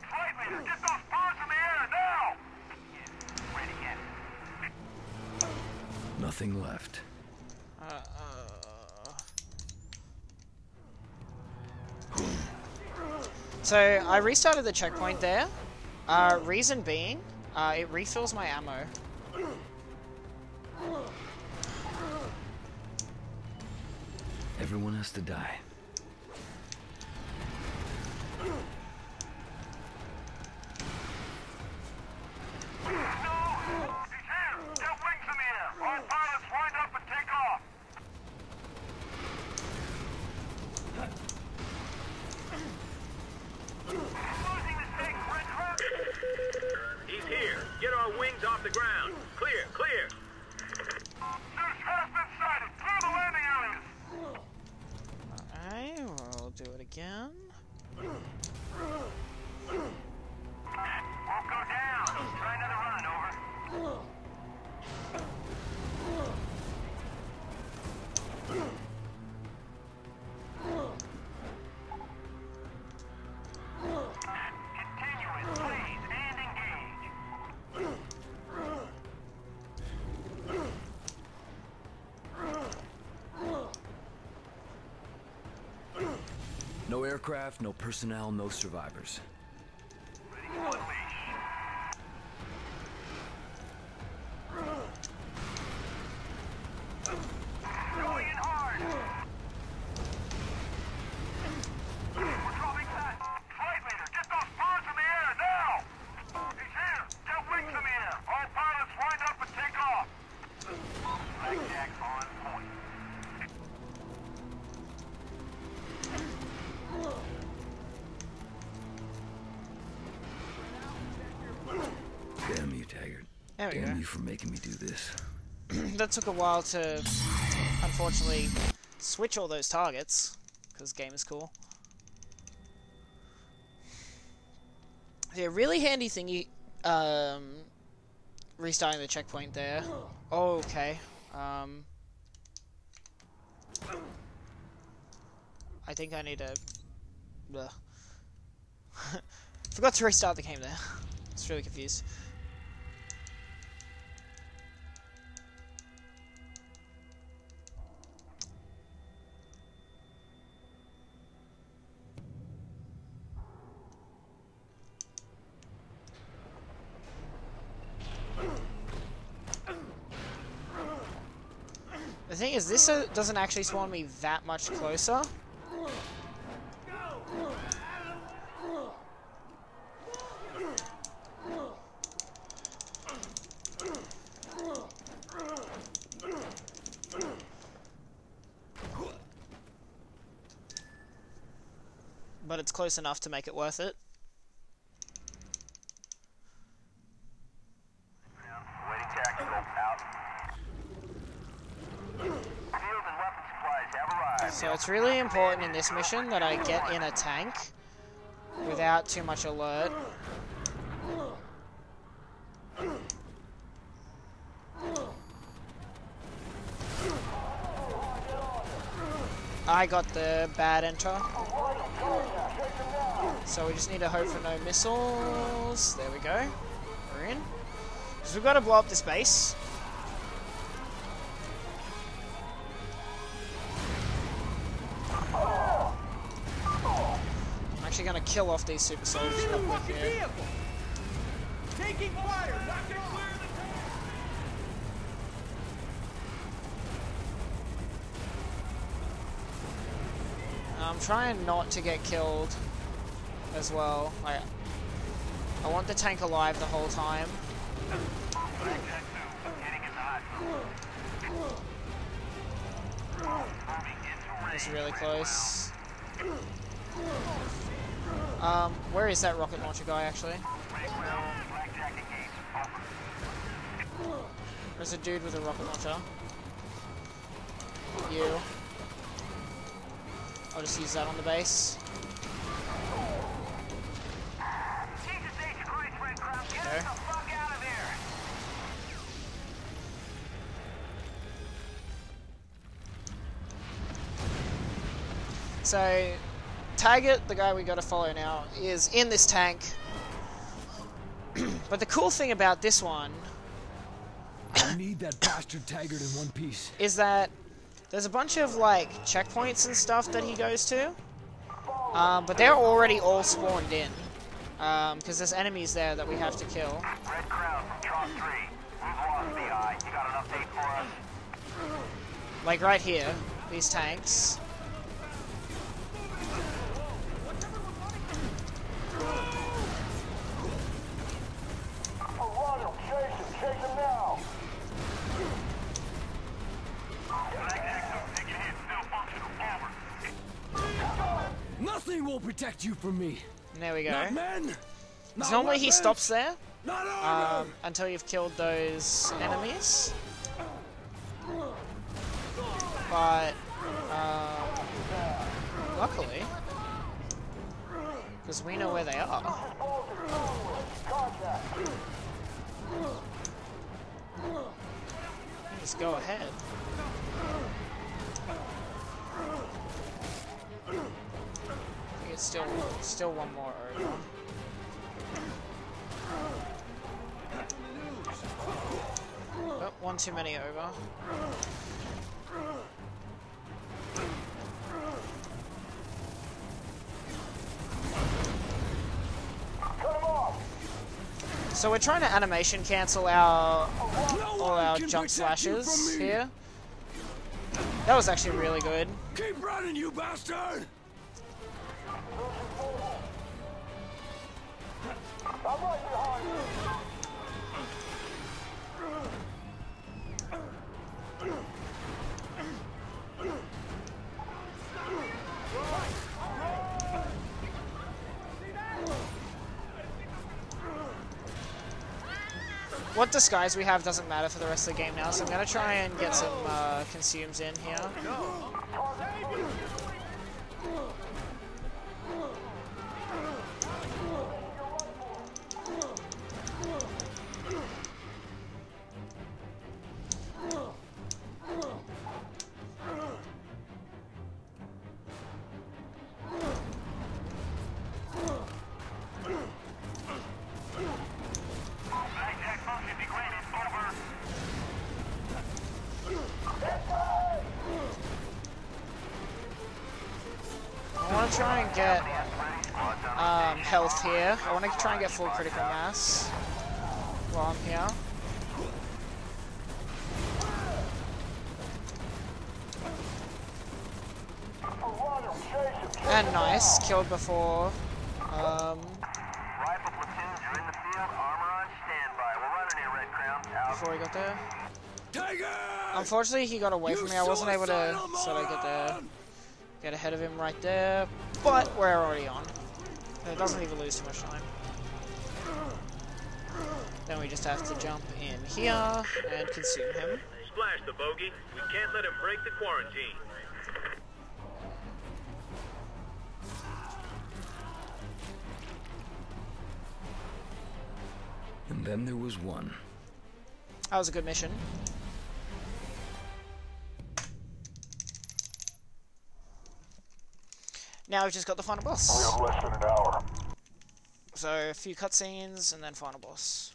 Flight leader, get those birds in the air now! Ready again. Nothing left. So, I restarted the checkpoint there. Reason being, it refills my ammo. Everyone has to die. He's here. Get our wings off the ground. Clear, clear. Zeus has been sighted. Clear the landing areas. Alright, we'll do it again. Won't go down. Try another run, over. No aircraft, no personnel, no survivors. Ready to unleash. Going in hard. We're dropping fast. Flight leader, get those birds in the air now! He's here! Get wings in the air! All pilots wind up and take off! Blackjack on point. Damn you, Taggart. There we Damn go. you for making me do this. That took a while to, unfortunately, switch all those targets, because game is cool. Yeah, really handy thingy, restarting the checkpoint there. Oh, okay. I think I need to... Ugh. Forgot to restart the game there. I was really confused. The thing is, this doesn't actually spawn me that much closer. But it's close enough to make it worth it. Waiting tactical out. Field and weapon supplies have arrived. So it's really important in this mission that I get in a tank without too much alert. I got the bad enter. So we just need to hope for no missiles. There we go. We're in. So we've got to blow up this base. I'm actually going to kill off these super soldiers real quick here. Taking fire! Not gonna clear the I'm trying not to get killed as well. I want the tank alive the whole time. It's really close. Where is that rocket launcher guy actually? There's a dude with a rocket launcher. You. I'll just use that on the base. Okay. So, Taggart, the guy we gotta follow now, is in this tank. But the cool thing about this one I need that bastard Taggart in one piece. is that there's a bunch of like checkpoints and stuff that he goes to, but they're already all spawned in, because there's enemies there that we have to kill. Red Crown from Trop 3. We've lost the eye. You got an update for us? Like right here, these tanks. Chase him now! Nothing will protect you from me. And there we go. Not men. Not Normally he weapons, stops there Not armor. until you've killed those enemies. But luckily, because we know where they are. Just go ahead. I think it's still one more over. Oh, one too many over. So we're trying to animation cancel all our jump slashes here. That was actually really good. Keep running, you bastard! What disguise we have doesn't matter for the rest of the game now, so I'm going to try and get some consumes in here. I want to try and get health here. I want to try and get full critical mass while I'm here. And nice, killed before. Rifle platoons, you're in the field. Armor on standby. We're running here, Red Crown. Out. Before he got there. Tiger! Unfortunately, he got away from me. I wasn't able to sort of get ahead of him right there. But we're already on. It doesn't even lose too much time. Then we just have to jump in here and consume him. Splash the bogey. We can't let him break the quarantine. And then there was one. That was a good mission. Now we've just got the final boss. We have less than an hour. So a few cutscenes and then final boss.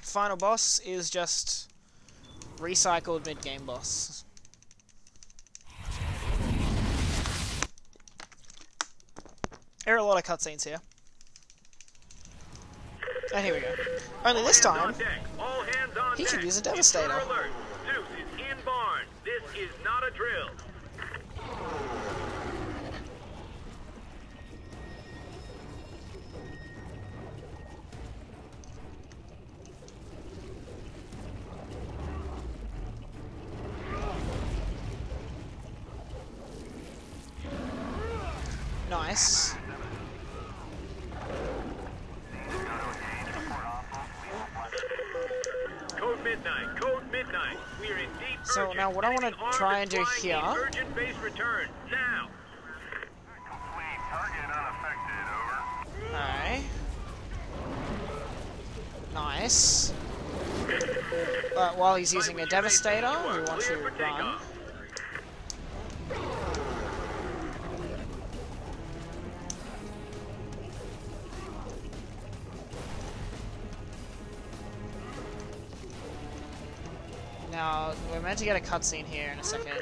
Final boss is just recycled mid-game boss. There are a lot of cutscenes here. And here we go. Only this time, he can use a Devastator. Alert. Zeus is in barn. This is not a drill. Nice. Code midnight. Code midnight. We are in deep. So now what I want to try and do here. Urgent base return now. Complete. Target unaffected. Over. Alright. Nice. While he's using a Devastator, we want to run. Now, we're meant to get a cutscene here in a second.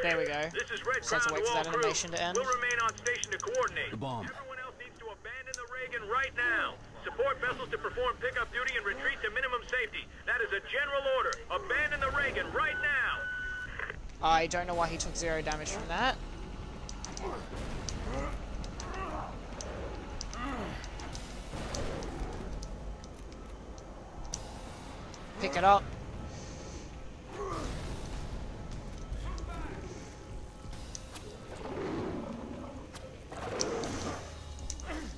There we go. This is Red Just have to Crown wait for all that crew. animation to end. We'll remain on station to coordinate. The bomb. Everyone else needs to abandon the Reagan right now. Support vessels to perform pickup duty and retreat to minimum safety. That is a general order. Abandon the Reagan right now. I don't know why he took 0 damage from that. Pick it up.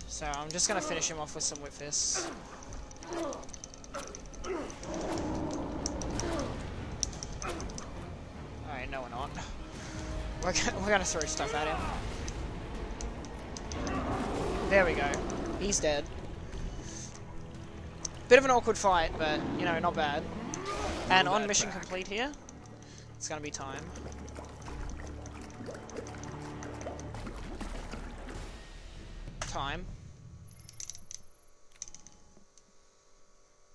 So I'm just gonna finish him off with some whip fists. Alright, no we're not. We're gonna throw stuff at him. There we go. He's dead. Bit of an awkward fight, but, you know, not bad. And on mission complete here, it's gonna be time. Time.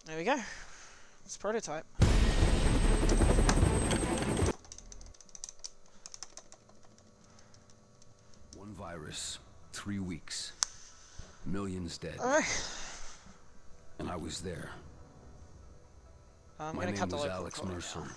There we go. It's prototype. One virus, 3 weeks, millions dead. And I was there. I'm My gonna name cut the was local Alex recording Mercer. now.